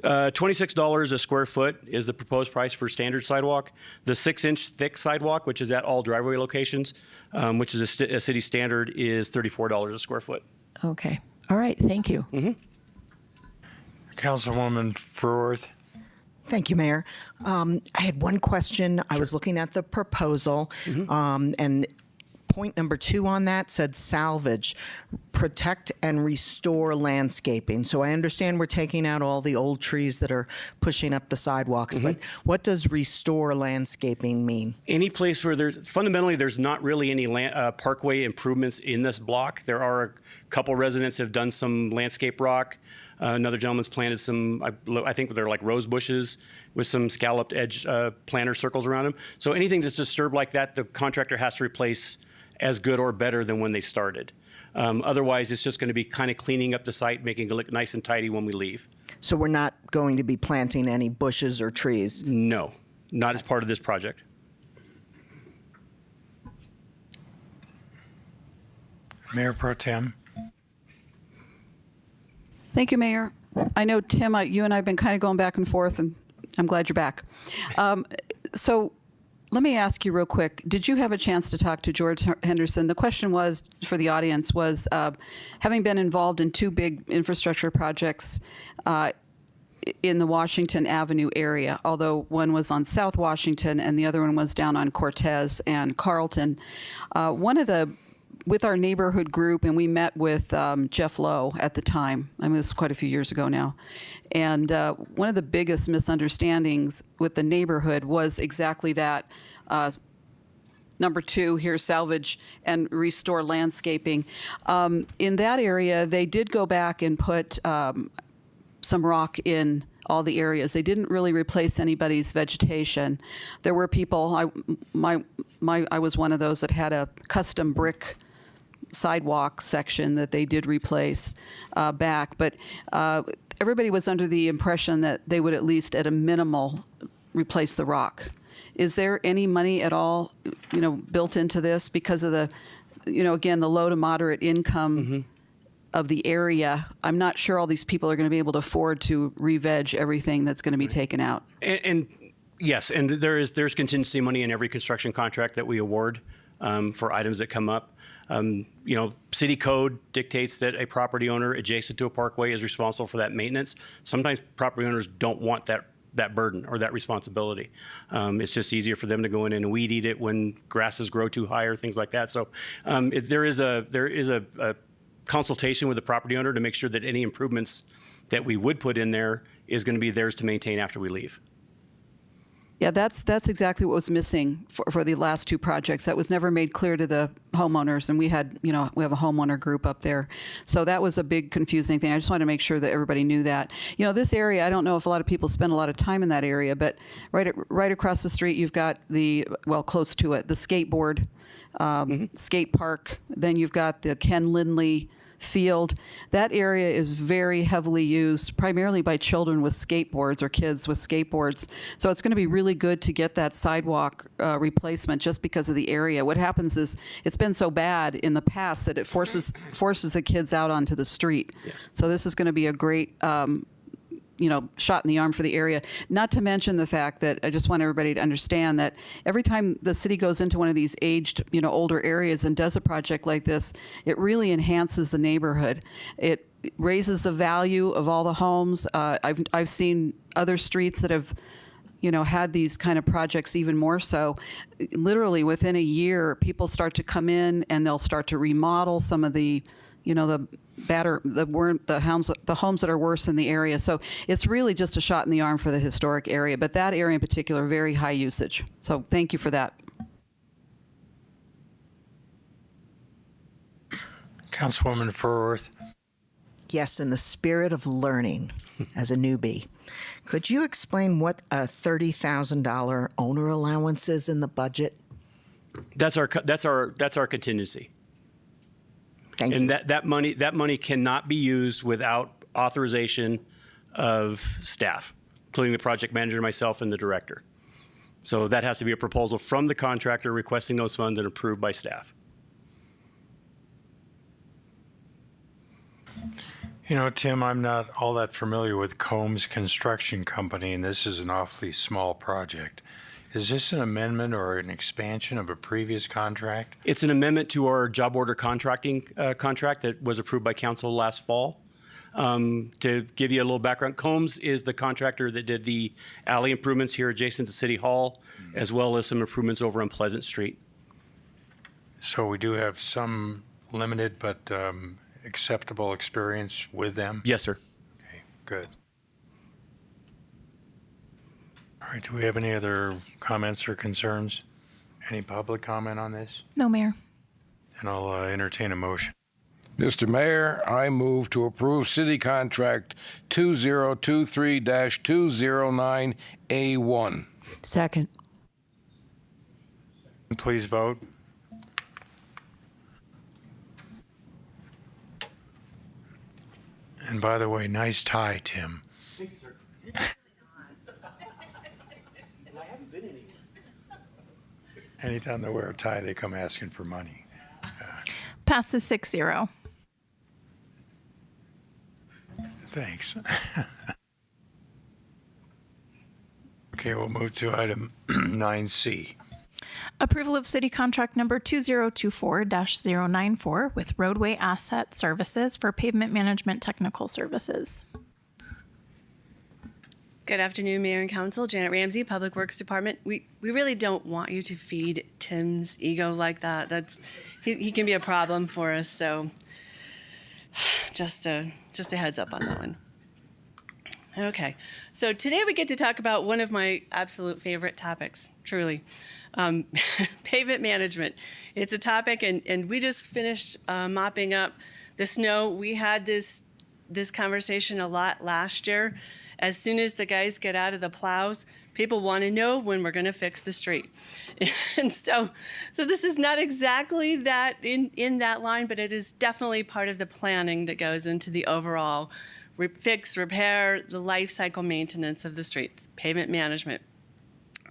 S: $26 a square foot is the proposed price for standard sidewalk. The 6-inch thick sidewalk, which is at all driveway locations, which is a city standard, is $34 a square foot.
E: Okay. All right. Thank you.
S: Mm-hmm.
A: Councilwoman Fruworth.
R: Thank you, Mayor. I had one question. I was looking at the proposal, and point number 2 on that said salvage, protect and restore landscaping. So I understand we're taking out all the old trees that are pushing up the sidewalks, but what does restore landscaping mean?
S: Any place where there's not really any parkway improvements in this block. There are a couple residents have done some landscape rock. Another gentleman's planted some, I think they're like rose bushes with some scalloped edge planter circles around them. So anything that's disturbed like that, the contractor has to replace as good or better than when they started. Otherwise, it's just going to be kind of cleaning up the site, making it look nice and tidy when we leave.
R: So we're not going to be planting any bushes or trees?
S: No, not as part of this project.
A: Mayor Pro Tem.
B: Thank you, Mayor. I know, Tim, you and I have been kind of going back and forth, and I'm glad you're back. So let me ask you real quick. Did you have a chance to talk to George Henderson? The question was, for the audience, was having been involved in 2 big infrastructure projects in the Washington Avenue area, although one was on South Washington and the other one was down on Cortez and Carlton. One of the with our neighborhood group, and we met with Jeff Lowe at the time. I mean, this was quite a few years ago now. And one of the biggest misunderstandings with the neighborhood was exactly that. Number 2 here, salvage and restore landscaping. In that area, they did go back and put some rock in all the areas. They didn't really replace anybody's vegetation. There were people, I was one of those that had a custom brick sidewalk section that they did replace back. But everybody was under the impression that they would at least at a minimal replace the rock. Is there any money at all, built into this because of the, again, the low to moderate income of the area? I'm not sure all these people are going to be able to afford to re-veg everything that's going to be taken out.
S: And yes, and there's contingency money in every construction contract that we award for items that come up. City code dictates that a property owner adjacent to a parkway is responsible for that maintenance. Sometimes property owners don't want that burden or that responsibility. It's just easier for them to go in and weed eat it when grasses grow too high or things like that. So there is a consultation with the property owner to make sure that any improvements that we would put in there is going to be theirs to maintain after we leave.
B: Yeah, that's exactly what was missing for the last 2 projects. That was never made clear to the homeowners, and we have a homeowner group up there. So that was a big confusing thing. I just wanted to make sure that everybody knew that. This area, I don't know if a lot of people spend a lot of time in that area, but right across the street, you've got close to it, the skateboard, skate park. Then you've got the Ken Lindley field. That area is very heavily used primarily by children with skateboards or kids with skateboards. So it's going to be really good to get that sidewalk replacement just because of the area. What happens is it's been so bad in the past that it forces the kids out onto the street. Yes. So this is going to be a great shot in the arm for the area. Not to mention the fact that I just want everybody to understand that every time the city goes into one of these aged, older areas and does a project like this, it really enhances the neighborhood. It raises the value of all the homes. I've seen other streets that have had these kind of projects even more so. Literally within a year, people start to come in and they'll start to remodel some of the the homes that are worse in the area. So it's really just a shot in the arm for the historic area. But that area in particular, very high usage. So thank you for that.
A: Councilwoman Furworth.
R: Yes, in the spirit of learning as a newbie, could you explain what a $30,000 owner allowance is in the budget?
S: That's our contingency.
R: Thank you.
S: And that money cannot be used without authorization of staff, including the project manager, myself, and the director. So that has to be a proposal from the contractor requesting those funds and approved by staff.
A: Tim, I'm not all that familiar with Combs Construction Company, and this is an awfully small project. Is this an amendment or an expansion of a previous contract?
S: It's an amendment to our job order contracting contract that was approved by council last fall. To give you a little background, Combs is the contractor that did the alley improvements here adjacent to City Hall, as well as some improvements over on Pleasant Street.
A: So we do have some limited but acceptable experience with them?
S: Yes, sir.
A: Okay, good. All right, do we have any other comments or concerns? Any public comment on this?
F: No, Mayor.
A: And I'll entertain a motion.
T: Mr. Mayor, I move to approve City Contract 2023-209A1.
E: Second.
A: Please vote. And by the way, nice tie, Tim.
S: Thank you, sir. I haven't been anywhere.
A: Anytime they wear a tie, they come asking for money.
F: Passes 6-0.
A: Thanks. Okay, we'll move to item 9C.
F: Approval of City Contract Number 2024-094 with Roadway Asset Services for Pavement Management Technical Services.
U: Good afternoon, Mayor and Council. Janet Ramsey, Public Works Department. We really don't want you to feed Tim's ego like that. He can be a problem for us. So just a heads up on that one. Okay, so today we get to talk about one of my absolute favorite topics, truly, pavement management. It's a topic, and we just finished mopping up the snow. We had this conversation a lot last year. As soon as the guys get out of the plows, people want to know when we're going to fix the street. And so this is not exactly that in that line, but it is definitely part of the planning that goes into the overall fix, repair, the life cycle maintenance of the streets, pavement management.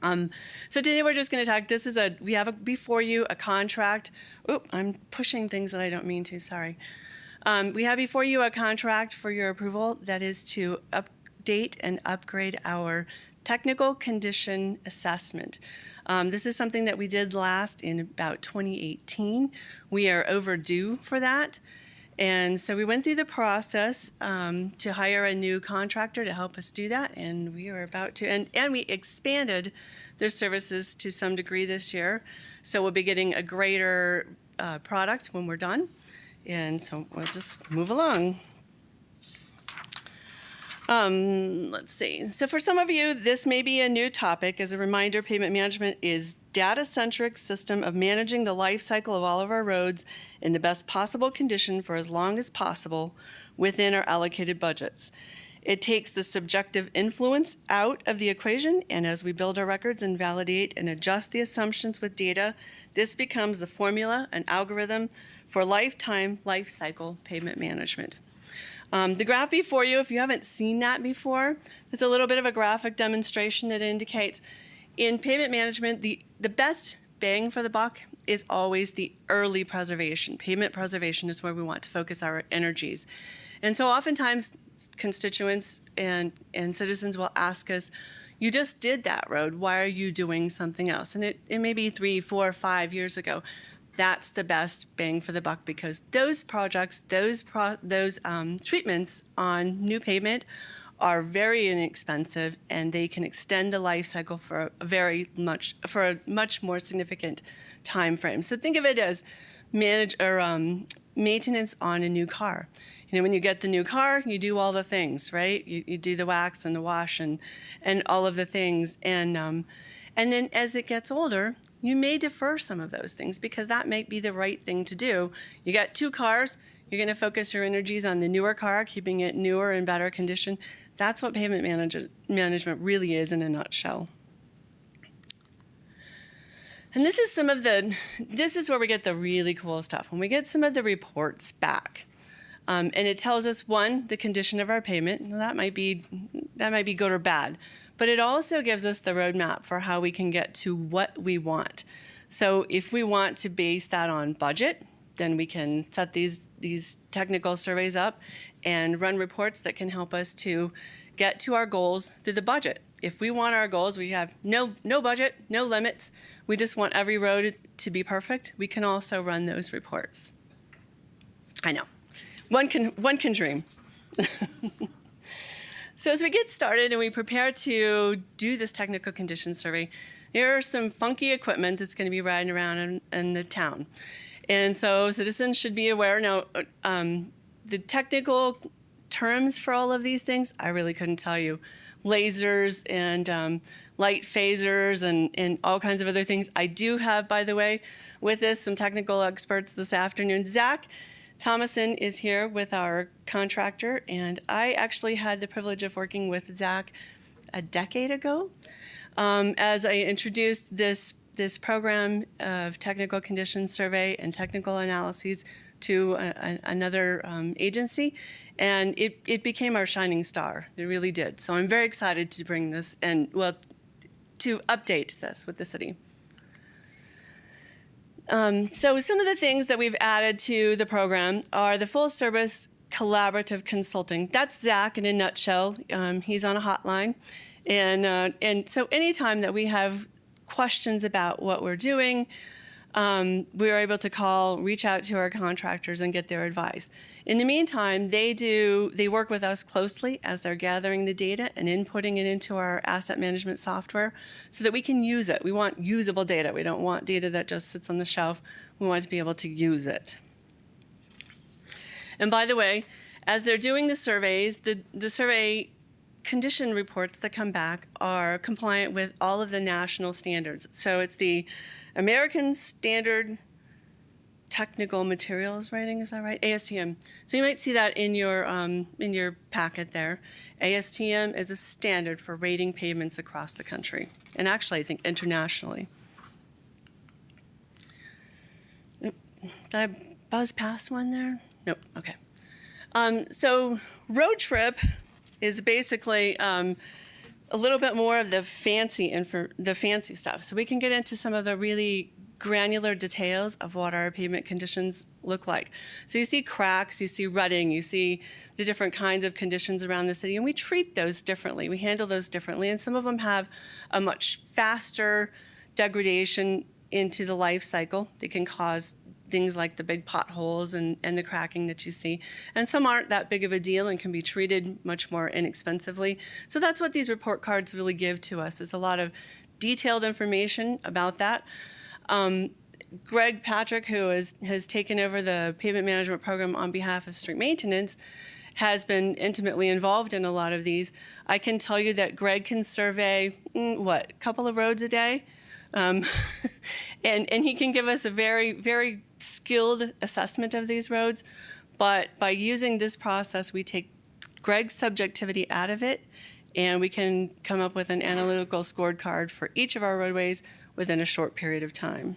U: So today we're just going to talk. We have before you a contract. Oop, I'm pushing things that I don't mean to. Sorry. We have before you a contract for your approval that is to update and upgrade our technical condition assessment. This is something that we did last in about 2018. We are overdue for that. And so we went through the process to hire a new contractor to help us do that, and we are about to, and we expanded their services to some degree this year. So we'll be getting a greater product when we're done. And so we'll just move along. Let's see. So for some of you, this may be a new topic. As a reminder, pavement management is data-centric system of managing the life cycle of all of our roads in the best possible condition for as long as possible within our allocated budgets. It takes the subjective influence out of the equation, and as we build our records and validate and adjust the assumptions with data, this becomes the formula, an algorithm for lifetime life cycle pavement management. The graph before you, if you haven't seen that before, there's a little bit of a graphic demonstration that indicates in pavement management, the best bang for the buck is always the early preservation. Pavement preservation is where we want to focus our energies. And so oftentimes constituents and citizens will ask us, you just did that road, why are you doing something else? And it may be 3, 4, 5 years ago. That's the best bang for the buck because those projects, those treatments on new pavement are very inexpensive and they can extend the life cycle for a much more significant time frame. So think of it as maintenance on a new car. You know, when you get the new car, you do all the things, right? You do the wax and the wash and all of the things, and then as it gets older, you may defer some of those things because that might be the right thing to do. You got 2 cars, you're going to focus your energies on the newer car, keeping it newer and better condition. That's what pavement management really is in a nutshell. And this is where we get the really cool stuff. When we get some of the reports back, and it tells us, one, the condition of our pavement. Now, that might be good or bad. But it also gives us the roadmap for how we can get to what we want. So if we want to base that on budget, then we can set these technical surveys up and run reports that can help us to get to our goals through the budget. If we want our goals, we have no budget, no limits. We just want every road to be perfect. We can also run those reports. I know, one can dream. So as we get started and we prepare to do this technical condition survey, here are some funky equipment that's going to be riding around in the town. And so citizens should be aware. Now, the technical terms for all of these things, I really couldn't tell you. Lasers and light phasers and all kinds of other things. I do have, by the way, with this, some technical experts this afternoon. Zach Thomason is here with our contractor, and I actually had the privilege of working with Zach a decade ago as I introduced this program of technical condition survey and technical analyses to another agency, and it became our shining star. It really did. So I'm very excited to bring this and, well, to update this with the city. So some of the things that we've added to the program are the full service collaborative consulting. That's Zach in a nutshell. He's on a hotline. And so anytime that we have questions about what we're doing, we are able to reach out to our contractors and get their advice. In the meantime, they work with us closely as they're gathering the data and inputting it into our asset management software so that we can use it. We want usable data. We don't want data that just sits on the shelf. We want to be able to use it. And by the way, as they're doing the surveys, the survey condition reports that come back are compliant with all of the national standards. So it's the American Standard Technical Materials Rating, is that right? ASTM. So you might see that in your packet there. ASTM is a standard for rating pavements across the country, and actually I think internationally. Did I buzz past one there? Nope, okay. So road trip is basically a little bit more of the fancy stuff. So we can get into some of the really granular details of what our pavement conditions look like. So you see cracks, you see rutting, you see the different kinds of conditions around the city, and we treat those differently. We handle those differently, and some of them have a much faster degradation into the life cycle. They can cause things like the big potholes and the cracking that you see. And some aren't that big of a deal and can be treated much more inexpensively. So that's what these report cards really give to us, is a lot of detailed information about that. Greg Patrick, who has taken over the pavement management program on behalf of street maintenance, has been intimately involved in a lot of these. I can tell you that Greg can survey, a couple of roads a day? And he can give us a very, very skilled assessment of these roads. But by using this process, we take Greg's subjectivity out of it, and we can come up with an analytical scorecard for each of our roadways within a short period of time.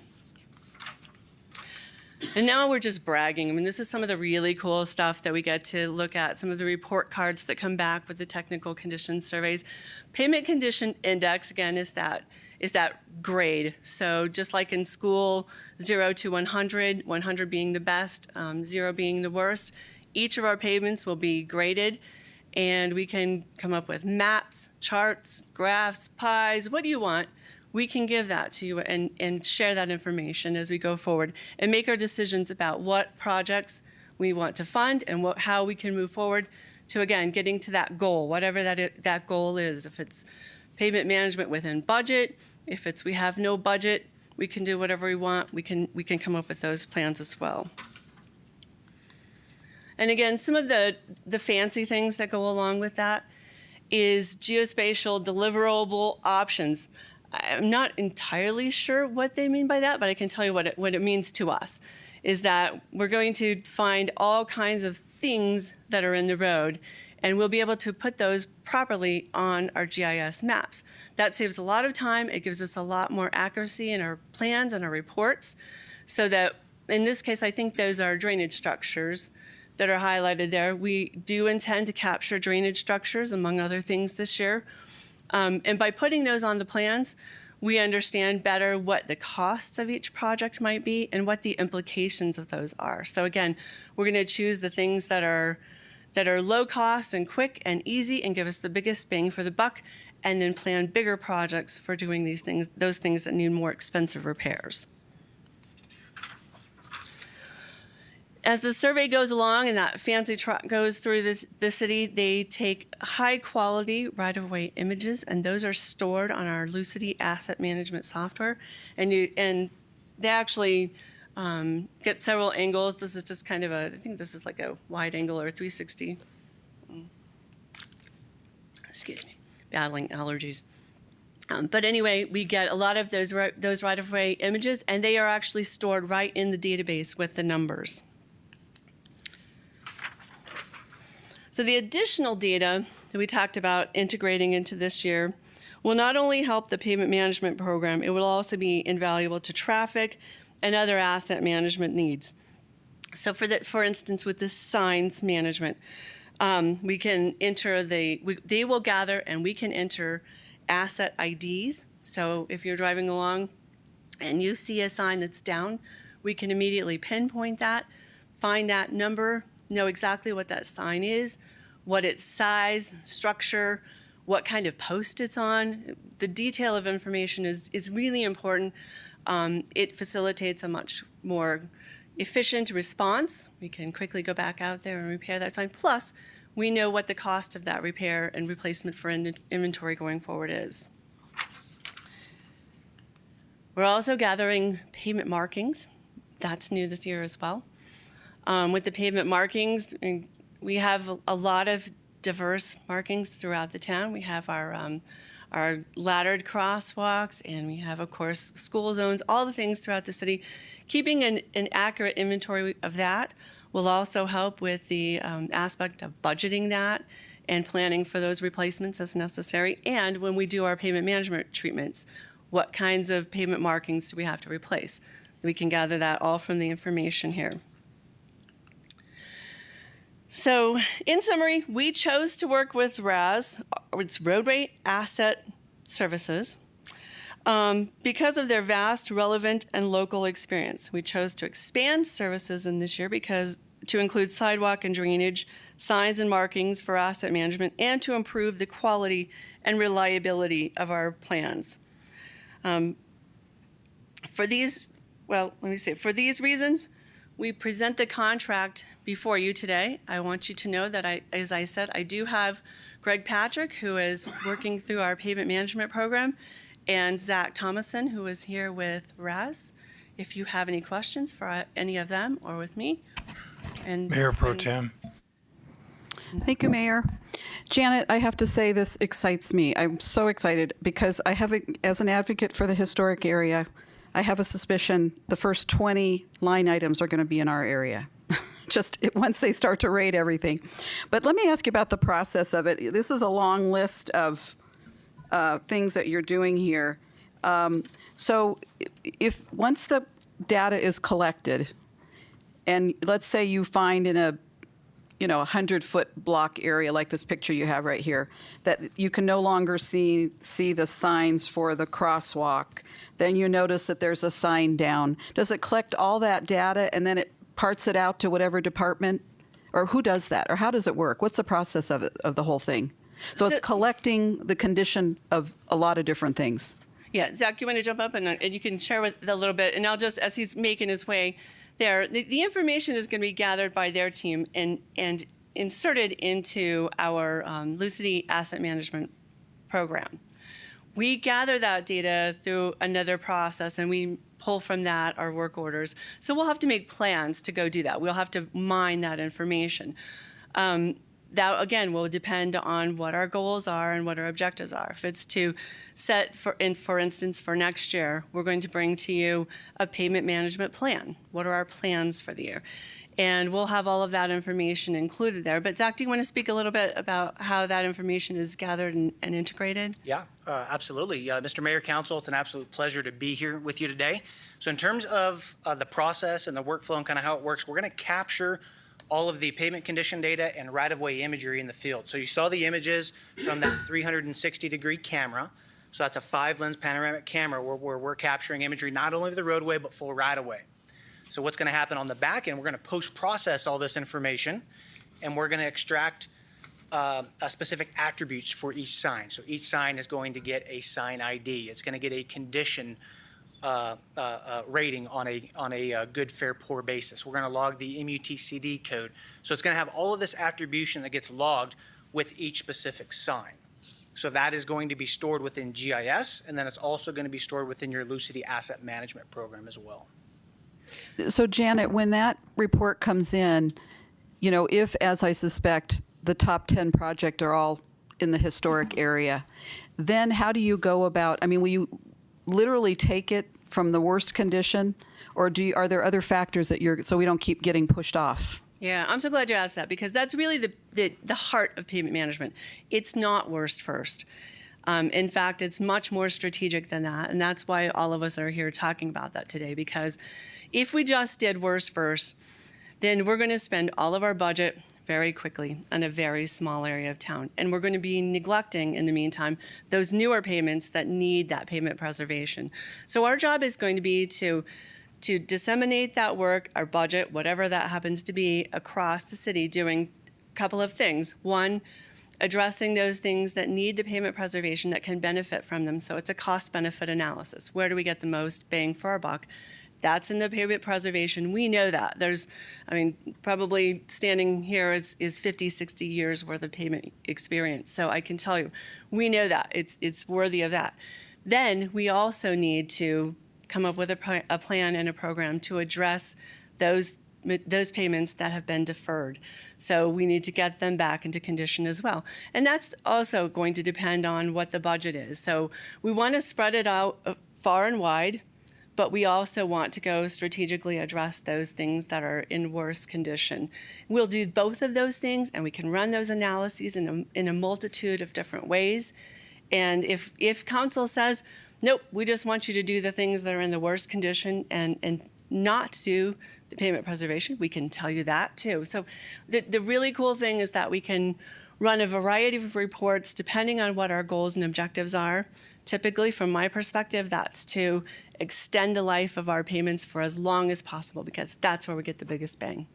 U: And now we're just bragging. I mean, this is some of the really cool stuff that we get to look at, some of the report cards that come back with the technical condition surveys. Pavement condition index, again, is that grade. So just like in school, 0 to 100, 100 being the best, 0 being the worst, each of our pavements will be graded, and we can come up with maps, charts, graphs, pies, what do you want? We can give that to you and share that information as we go forward and make our decisions about what projects we want to fund and how we can move forward to, again, getting to that goal, whatever that goal is. If it's pavement management within budget, if it's we have no budget, we can do whatever we want. We can come up with those plans as well. And again, some of the fancy things that go along with that is geospatial deliverable options. I'm not entirely sure what they mean by that, but I can tell you what it means to us, is that we're going to find all kinds of things that are in the road, and we'll be able to put those properly on our GIS maps. That saves a lot of time. It gives us a lot more accuracy in our plans and our reports, so that in this case, I think those are drainage structures that are highlighted there. We do intend to capture drainage structures, among other things, this year. And by putting those on the plans, we understand better what the costs of each project might be and what the implications of those are. So again, we're going to choose the things that are low cost and quick and easy and give us the biggest bang for the buck, and then plan bigger projects for doing those things that need more expensive repairs. As the survey goes along and that fancy truck goes through the city, they take high-quality right-of-way images, and those are stored on our Lucity asset management software. And they actually get several angles. This is just kind of I think this is like a wide angle or a 360. Excuse me, battling allergies. But anyway, we get a lot of those right-of-way images, and they are actually stored right in the database with the numbers. So the additional data that we talked about integrating into this year will not only help the pavement management program, it will also be invaluable to traffic and other asset management needs. So for instance, with the signs management, we can enter they will gather and we can enter asset IDs. So if you're driving along and you see a sign that's down, we can immediately pinpoint that, find that number, know exactly what that sign is, what its size, structure, what kind of post it's on. The detail of information is really important it facilitates a much more efficient response. We can quickly go back out there and repair that sign. Plus, we know what the cost of that repair and replacement for inventory going forward is. We're also gathering pavement markings. That's new this year as well. With the pavement markings, we have a lot of diverse markings throughout the town. We have our laddered crosswalks, and we have, of course, school zones, all the things throughout the city. Keeping an accurate inventory of that will also help with the aspect of budgeting that and planning for those replacements as necessary. And when we do our pavement management treatments, what kinds of pavement markings do we have to replace? We can gather that all from the information here. So, in summary, we chose to work with RAS, it's Roadway Asset Services, because of their vast, relevant, and local experience. We chose to expand services in this year to include sidewalk and drainage, signs and markings for asset management, and to improve the quality and reliability of our plans. For these reasons, we present the contract before you today. I want you to know that as I said, I do have Greg Patrick, who is working through our pavement management program, and Zach Thomason, who is here with RAS. If you have any questions for any of them or with me. And
A: Mayor Pro Tem.
B: Thank you, Mayor. Janet, I have to say this excites me. I'm so excited because as an advocate for the historic area, I have a suspicion the first 20 line items are going to be in our area. Once they start to rate everything. But let me ask you about the process of it. This is a long list of things that you're doing here. So if once the data is collected, and let's say you find in a 100-foot block area like this picture you have right here, that you can no longer see the signs for the crosswalk, then you notice that there's a sign down. Does it collect all that data and then it parts it out to whatever department? Or who does that? Or how does it work? What's the process of the whole thing? So it's collecting the condition of a lot of different things.
U: Yeah, Zach, you want to jump up and you can share with a little bit, and I'll just, as he's making his way there, the information is going to be gathered by their team and inserted into our Lucity Asset Management Program. We gather that data through another process, and we pull from that our work orders. So we'll have to make plans to go do that. We'll have to mine that information. That, again, will depend on what our goals are and what our objectives are. If it's to set, for instance, for next year, we're going to bring to you a pavement management plan. What are our plans for the year? And we'll have all of that information included there. But Zach, do you want to speak a little bit about how that information is gathered and integrated?
D: Yeah, absolutely. Mr. Mayor, Council, it's an absolute pleasure to be here with you today. So in terms of the process and the workflow and kind of how it works, we're going to capture all of the pavement condition data and right-of-way imagery in the field. So you saw the images from that 360-degree camera. So that's a 5-lens panoramic camera where we're capturing imagery not only of the roadway, but full right-of-way. So what's going to happen on the back end, we're going to post-process all this information, and we're going to extract specific attributes for each sign. So each sign is going to get a sign ID. It's going to get a condition rating on a good, fair, poor basis. We're going to log the MUTCD code. So it's going to have all of this attribution that gets logged with each specific sign. So that is going to be stored within GIS, and then it's also going to be stored within your Lucity Asset Management Program as well.
B: So Janet, when that report comes in, if, as I suspect, the top 10 projects are all in the historic area, then how do you go about, will you literally take it from the worst condition, or are there other factors so we don't keep getting pushed off?
U: Yeah, I'm so glad you asked that, because that's really the heart of pavement management. It's not worst first. In fact, it's much more strategic than that, and that's why all of us are here talking about that today, because if we just did worst first, then we're going to spend all of our budget very quickly on a very small area of town, and we're going to be neglecting, in the meantime, those newer pavements that need that pavement preservation. So our job is going to be to disseminate that work, our budget, whatever that happens to be, across the city, doing a couple of things. One, addressing those things that need the payment preservation that can benefit from them. So it's a cost-benefit analysis. Where do we get the most bang for our buck? That's in the payment preservation. We know that. Probably standing here is 50, 60 years worth of payment experience. So I can tell you, we know that. It's worthy of that. Then we also need to come up with a plan and a program to address those payments that have been deferred. So we need to get them back into condition as well. And that's also going to depend on what the budget is. So we want to spread it out far and wide, but we also want to go strategically address those things that are in worse condition. We'll do both of those things, and we can run those analyses in a multitude of different ways. And if council says, nope, we just want you to do the things that are in the worst condition and not do the payment preservation, we can tell you that too. So the really cool thing is that we can run a variety of reports depending on what our goals and objectives are. Typically, from my perspective, that's to extend the life of our payments for as long as possible, because that's where we get the biggest bang.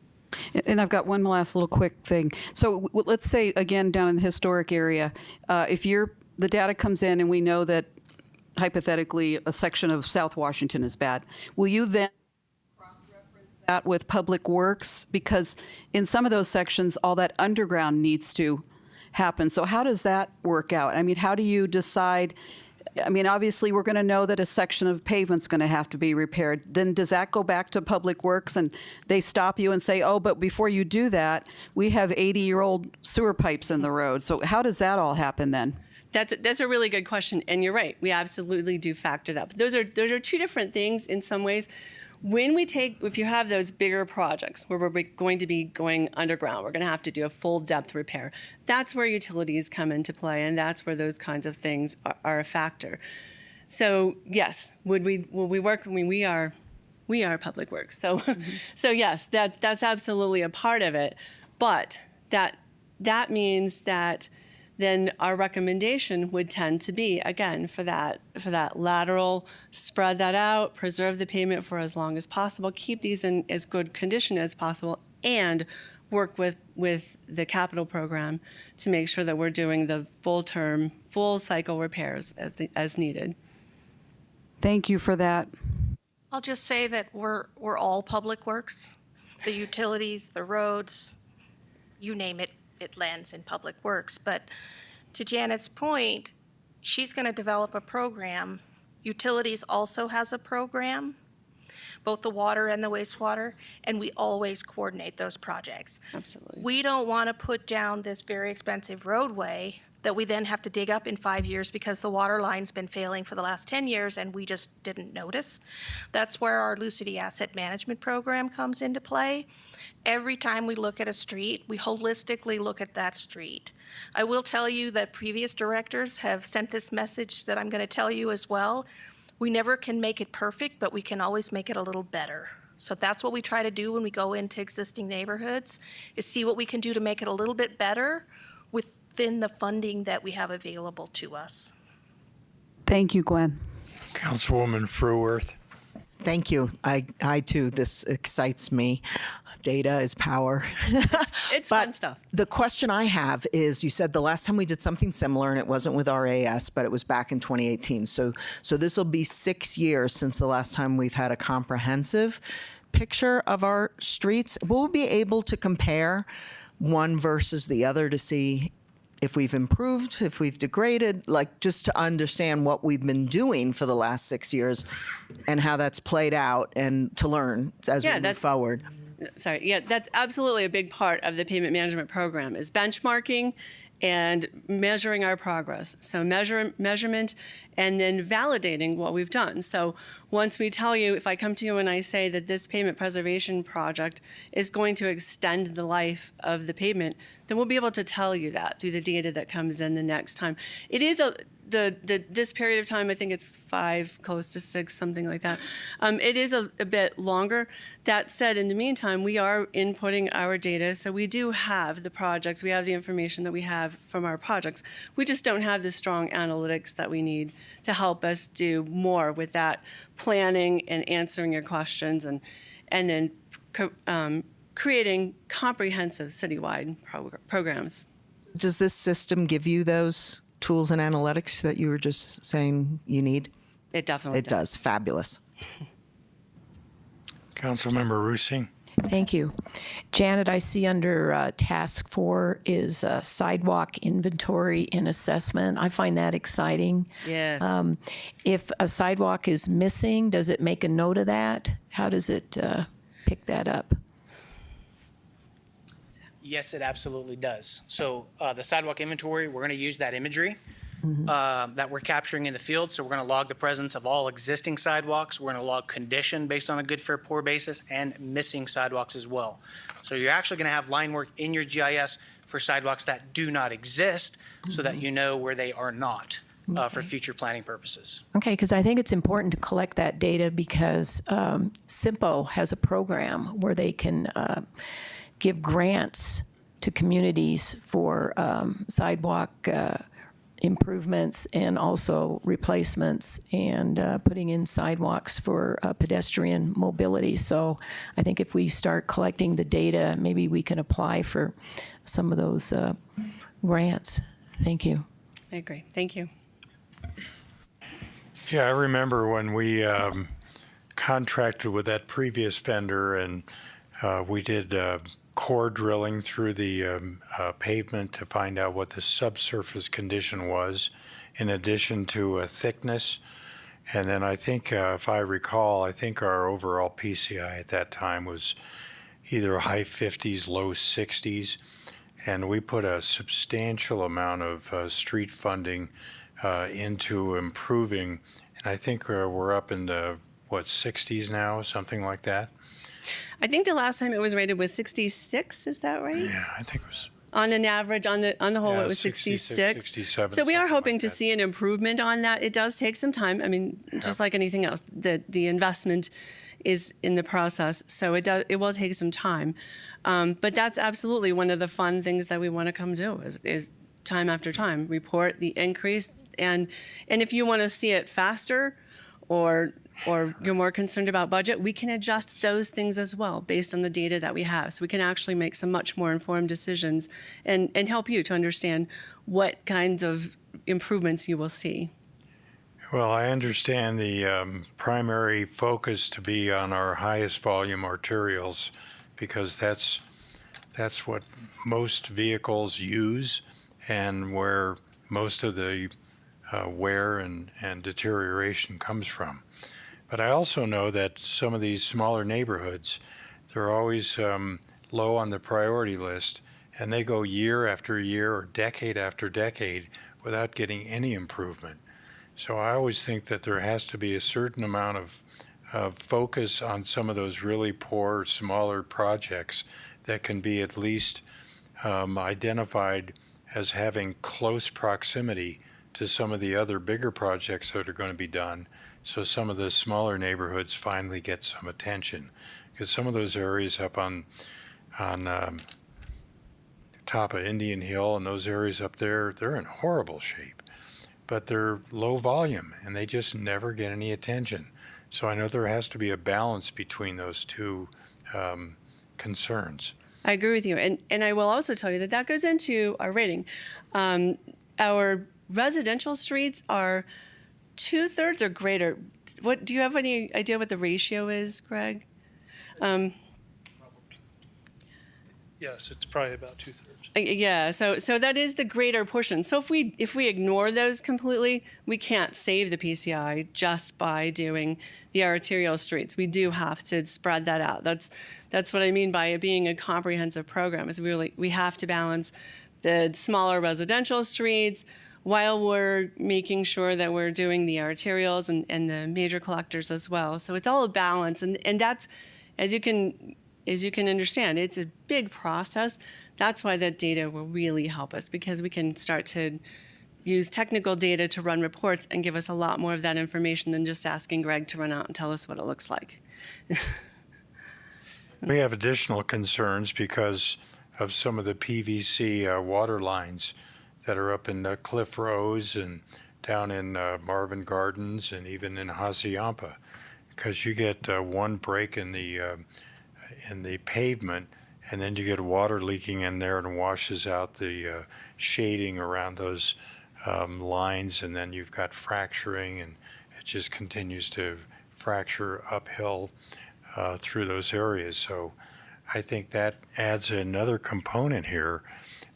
B: And I've got one last little quick thing. So let's say, again, down in the historic area, if the data comes in and we know that hypothetically a section of South Washington is bad, will you then cross-reference that with Public Works? Because in some of those sections, all that underground needs to happen. So how does that work out? I mean, how do you decide? I mean, obviously, we're going to know that a section of pavement's going to have to be repaired. Then does that go back to Public Works and they stop you and say, oh, but before you do that, we have 80-year-old sewer pipes in the road. So how does that all happen then?
U: That's a really good question, and you're right. We absolutely do factor that. But those are two different things in some ways. If you have those bigger projects where we're going to be going underground, we're going to have to do a full depth repair. That's where utilities come into play, and that's where those kinds of things are a factor. So yes, will we work? I mean, we are Public Works, so so yes, that's absolutely a part of it. But that means that then our recommendation would tend to be, again, for that lateral, spread that out, preserve the payment for as long as possible, keep these in as good condition as possible, and work with the capital program to make sure that we're doing the full cycle repairs as needed.
B: Thank you for that.
M: I'll just say that we're all Public Works, the utilities, the roads, you name it. It lands in Public Works. But to Janet's point, she's going to develop a program. Utilities also has a program, both the water and the wastewater, and we always coordinate those projects.
U: Absolutely.
M: We don't want to put down this very expensive roadway that we then have to dig up in 5 years because the water line's been failing for the last 10 years and we just didn't notice. That's where our Lucity Asset Management Program comes into play. Every time we look at a street, we holistically look at that street. I will tell you that previous directors have sent this message that I'm going to tell you as well. We never can make it perfect, but we can always make it a little better. So that's what we try to do when we go into existing neighborhoods, is see what we can do to make it a little bit better within the funding that we have available to us.
B: Thank you, Gwen.
A: Councilwoman Fruworth.
R: Thank you. I too, this excites me. Data is power.
U: It's fun stuff.
R: The question I have is, you said the last time we did something similar, and it wasn't with RAS, but it was back in 2018. So this will be 6 years since the last time we've had a comprehensive picture of our streets. Will we be able to compare one versus the other to see if we've improved, if we've degraded, like just to understand what we've been doing for the last 6 years and how that's played out, and to learn as we move forward?
U: Sorry, yeah, that's absolutely a big part of the payment management program, is benchmarking and measuring our progress. So measurement and then validating what we've done. So once we tell you, if I come to you and I say that this payment preservation project is going to extend the life of the pavement, then we'll be able to tell you that through the data that comes in the next time. It is this period of time, I think it's 5, close to 6, something like that. It is a bit longer. That said, in the meantime, we are inputting our data. So we do have the projects, we have the information that we have from our projects. We just don't have the strong analytics that we need to help us do more with that planning and answering your questions, and then creating comprehensive citywide programs.
R: Does this system give you those tools and analytics that you were just saying you need?
U: It definitely
R: It does. Fabulous.
A: Councilmember Roosing.
E: Thank you. Janet, I see under task 4 is sidewalk inventory and assessment. I find that exciting.
U: Yes.
E: If a sidewalk is missing, does it make a note of that? How does it pick that up?
D: Yes, it absolutely does. So the sidewalk inventory, we're going to use that imagery that we're capturing in the field. So we're going to log the presence of all existing sidewalks. We're going to log condition based on a good, fair, poor basis and missing sidewalks as well. So you're actually going to have line work in your GIS for sidewalks that do not exist so that you know where they are not for future planning purposes.
E: Okay, because I think it's important to collect that data because SIMPO has a program where they can give grants to communities for sidewalk improvements and also replacements and putting in sidewalks for pedestrian mobility. So I think if we start collecting the data, maybe we can apply for some of those grants. Thank you.
U: I agree. Thank you.
A: Yeah, I remember when we contracted with that previous vendor and we did core drilling through the pavement to find out what the subsurface condition was, in addition to thickness. And then I think, if I recall, I think our overall PCI at that time was either high 50s, low 60s. And we put a substantial amount of street funding into improving. And I think we're up in the, 60s now, something like that.
U: I think the last time it was rated was 66. Is that right?
A: Yeah, I think it was.
U: On an average, on the whole,
A: Yeah,
U: it was 66.
A: 67.
U: So we are
A: something
U: hoping
A: like
U: to
A: that.
U: see an improvement on that. It does take some time. I mean, just like anything else, the investment is in the process, so it will take some time. But that's absolutely one of the fun things that we want to come do is time after time report the increase, and if you want to see it faster, or you're more concerned about budget, we can adjust those things as well based on the data that we have. So we can actually make some much more informed decisions and help you to understand what kinds of improvements you will see.
A: Well, I understand the primary focus to be on our highest volume arterials because that's what most vehicles use and where most of the wear and deterioration comes from. But I also know that some of these smaller neighborhoods, they're always low on the priority list, and they go year after year or decade after decade without getting any improvement. So I always think that there has to be a certain amount of focus on some of those really poor, smaller projects that can be at least identified as having close proximity to some of the other bigger projects that are going to be done. So some of the smaller neighborhoods finally get some attention, because some of those areas up on top of Indian Hill and those areas up there, they're in horrible shape, but they're low volume and they just never get any attention. So I know there has to be a balance between those two concerns.
U: I agree with you. And I will also tell you that goes into our rating. Our residential streets are 2/3 or greater. What do you have any idea what the ratio is, Greg?
J: Yes, it's probably about 2/3.
U: Yeah, so that is the greater portion. So if we ignore those completely, we can't save the PCI just by doing the arterial streets. We do have to spread that out. That's what I mean by it being a comprehensive program. Is we have to balance the smaller residential streets while we're making sure that we're doing the arterials and the major collectors as well. So it's all a balance, and that's, as you can understand, it's a big process. That's why that data will really help us, because we can start to use technical data to run reports and give us a lot more of that information than just asking Greg to run out and tell us what it looks like.
A: We have additional concerns because of some of the PVC water lines that are up in Cliff Rose and down in Marvin Gardens and even in Hassayampa, because you get one break in the pavement and then you get water leaking in there and washes out the shading around those lines, and then you've got fracturing, and it just continues to fracture uphill through those areas. So I think that adds another component here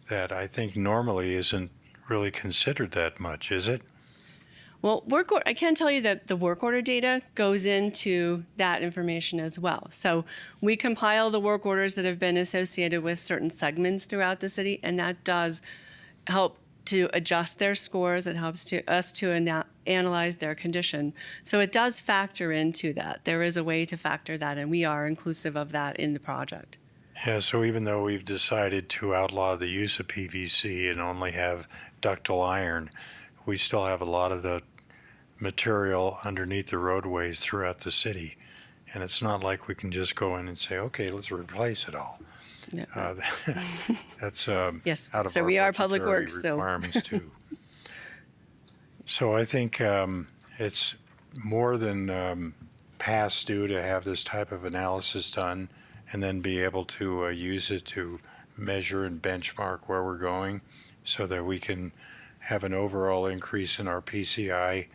A: that I think normally isn't really considered that much, is it?
U: Well, I can tell you that the work order data goes into that information as well. So we compile the work orders that have been associated with certain segments throughout the city, and that does help to adjust their scores. It helps us to analyze their condition. So it does factor into that. There is a way to factor that, and we are inclusive of that in the project.
A: Yeah, so even though we've decided to outlaw the use of PVC and only have ductile iron, we still have a lot of the material underneath the roadways throughout the city. And it's not like we can just go in and say, okay, let's replace it all.
U: No.
A: That's
U: Yes,
A: out of
U: so
A: our
U: we are Public
A: budgetary
U: Works, so.
A: requirements too. So I think it's more than past due to have this type of analysis done and then be able to use it to measure and benchmark where we're going so that we can have an overall increase in our PCI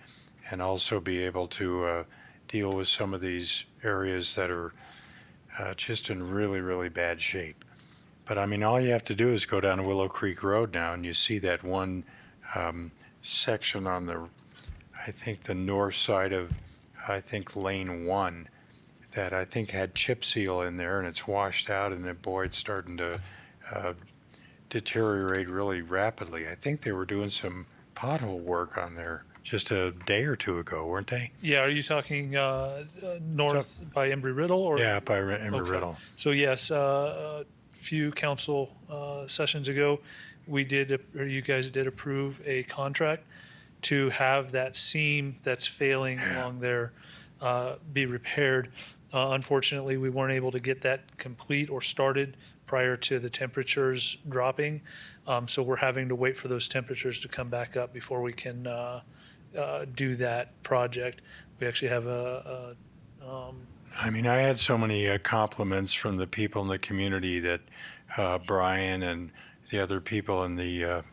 A: and also be able to deal with some of these areas that are just in really, really bad shape. But I mean, all you have to do is go down Willow Creek Road now and you see that one section on the, I think the north side of, I think lane 1, that I think had chip seal in there, and it's washed out, and then, boy, it's starting to deteriorate really rapidly. I think they were doing some pothole work on there just a day or two ago, weren't they?
J: Yeah, are you talking north by Embry-Riddle? Or?
A: Yeah, by Embry-Riddle.
J: So yes, a few council sessions ago, you guys did approve a contract to have that seam that's failing along there be repaired. Unfortunately, we weren't able to get that complete or started prior to the temperatures dropping. So we're having to wait for those temperatures to come back up before we can do that project. We actually have
A: I mean, I had so many compliments from the people in the community that Brian and the other people in the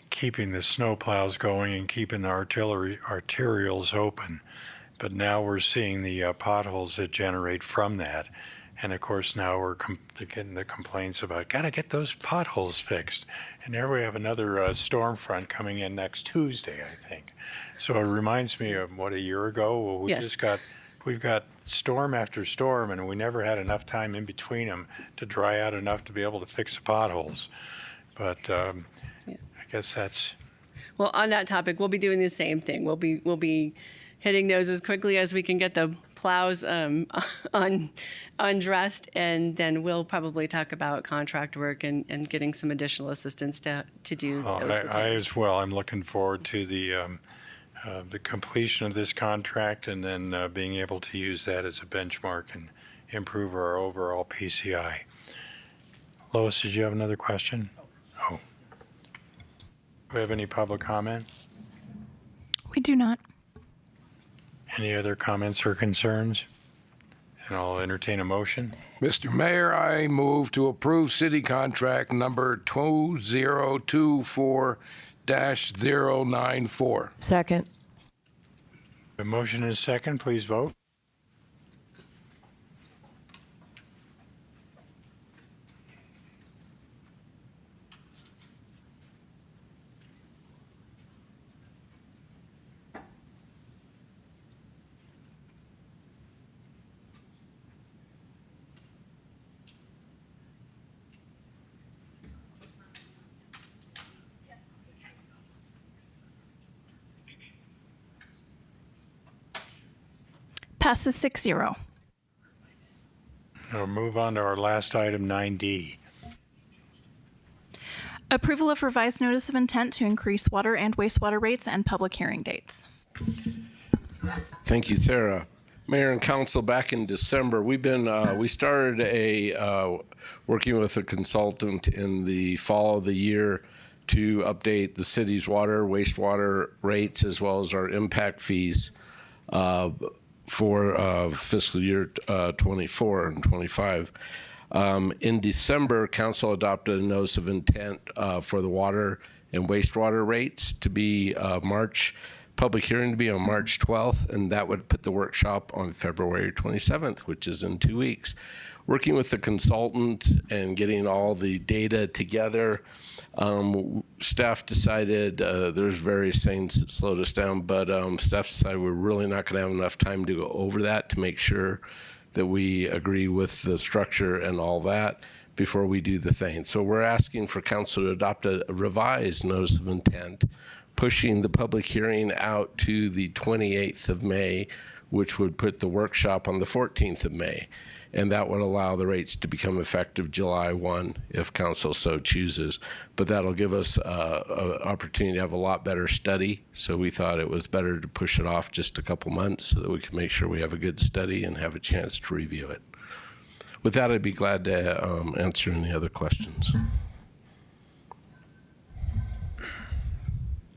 A: keeping the snowplows going and keeping the arterials open. But now we're seeing the potholes that generate from that. And of course, now we're getting the complaints about, gotta get those potholes fixed. And there we have another storm front coming in next Tuesday, I think. So it reminds me of what, a year ago? Well, we've got storm after storm, and we never had enough time in between them to dry out enough to be able to fix the potholes. But I guess that's.
U: Well, on that topic, we'll be doing the same thing. We'll be hitting those as quickly as we can get the plows undressed, and then we'll probably talk about contract work and getting some additional assistance to do those repairs.
A: I as well. I'm looking forward to the completion of this contract and then being able to use that as a benchmark and improve our overall PCI. Lois, did you have another question? Oh. Do we have any public comment?
F: We do not.
A: Any other comments or concerns? And I'll entertain a motion.
T: Mr. Mayor, I move to approve city contract number 2024-094.
E: Second.
A: The motion is second. Please vote.
F: Passes 6-0.
A: We'll move on to our last item, 9D.
F: Approval of revised notice of intent to increase water and wastewater rates and public hearing dates.
H: Thank you, Sarah. Mayor and Council, back in December, we started working with a consultant in the fall of the year to update the city's water, wastewater rates, as well as our impact fees. for fiscal year 24 and 25. In December, council adopted a notice of intent for the water and wastewater rates to be public hearing to be on March 12th, and that would put the workshop on February 27th, which is in 2 weeks. Working with the consultant and getting all the data together, staff decided, there's various things that slowed us down, but staff decided we're really not going to have enough time to go over that to make sure that we agree with the structure and all that before we do the thing. So we're asking for council to adopt a revised notice of intent, pushing the public hearing out to the 28th of May, which would put the workshop on the 14th of May. And that would allow the rates to become effective July 1 if council so chooses. But that'll give us an opportunity to have a lot better study. So we thought it was better to push it off just a couple months so that we can make sure we have a good study and have a chance to review it. With that, I'd be glad to answer any other questions.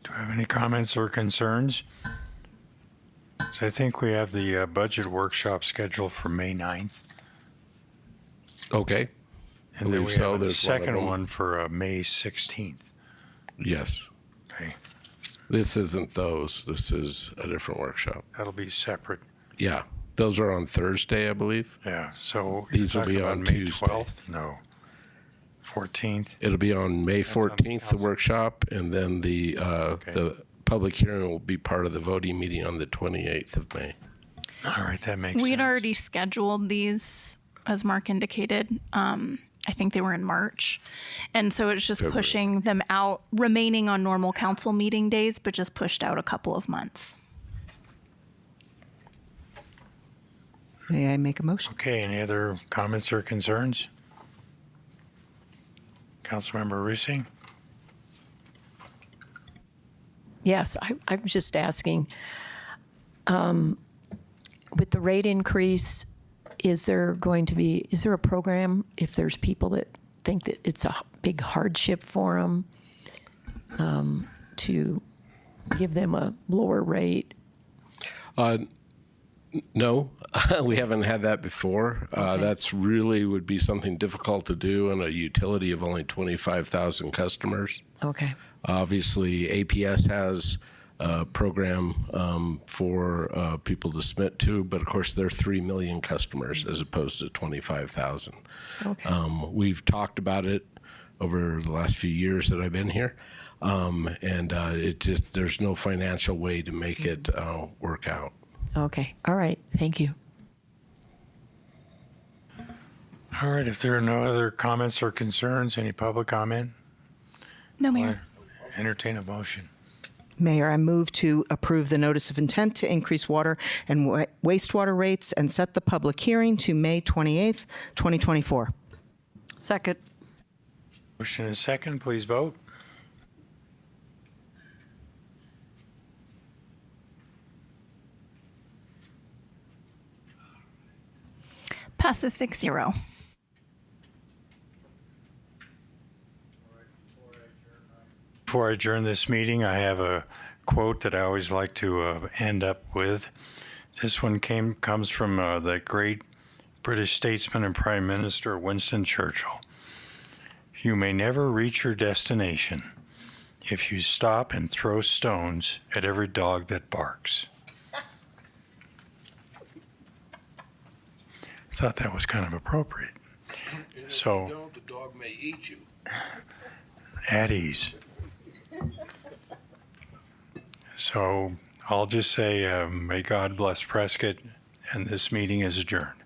A: Do I have any comments or concerns? So I think we have the budget workshop scheduled for May 9th.
H: Okay.
A: And then we
H: so.
A: have the
H: There's
A: second one for May 16th.
H: Yes.
A: Okay.
H: This isn't those. This is a different workshop.
A: That'll be separate.
H: Yeah. Those are on Thursday, I believe.
A: Yeah. So
H: These will
A: you're
H: be
A: talking
H: on
A: about May
H: Tuesday.
A: 12th? No. 14th.
H: It'll be on May 14th, the workshop, and then the public hearing will be part of the voting meeting on the 28th of May.
A: All right, that makes
F: We'd
A: sense.
F: already scheduled these, as Mark indicated. I think they were in March. And so it's just
H: February.
F: pushing them out, remaining on normal council meeting days, but just pushed out a couple of months.
R: May I make a motion?
A: Okay, any other comments or concerns? Councilmember Russing?
E: Yes, I'm just asking, with the rate increase, is there a program if there's people that think that it's a big hardship for them to give them a lower rate?
H: No, we haven't had that before. That's really would be something difficult to do in a utility of only 25,000 customers.
E: Okay.
H: Obviously, APS has a program for people to submit to, but of course, they're 3 million customers as opposed to 25,000.
E: Okay.
H: We've talked about it over the last few years that I've been here, and there's no financial way to make it work out.
E: Okay. All right. Thank you.
A: All right, if there are no other comments or concerns, any public comment?
F: No, Mayor.
A: Entertain a motion.
R: Mayor, I move to approve the notice of intent to increase water and wastewater rates and set the public hearing to May 28th, 2024.
B: Second.
A: Motion is second, please vote.
F: Passes 6-0.
A: Before I adjourn this meeting, I have a quote that I always like to end up with. This one comes from the great British statesman and Prime Minister Winston Churchill. You may never reach your destination if you stop and throw stones at every dog that barks. I thought that was kind of appropriate. So,
H: the dog may eat you.
A: at ease. So I'll just say, may God bless Prescott, and this meeting is adjourned.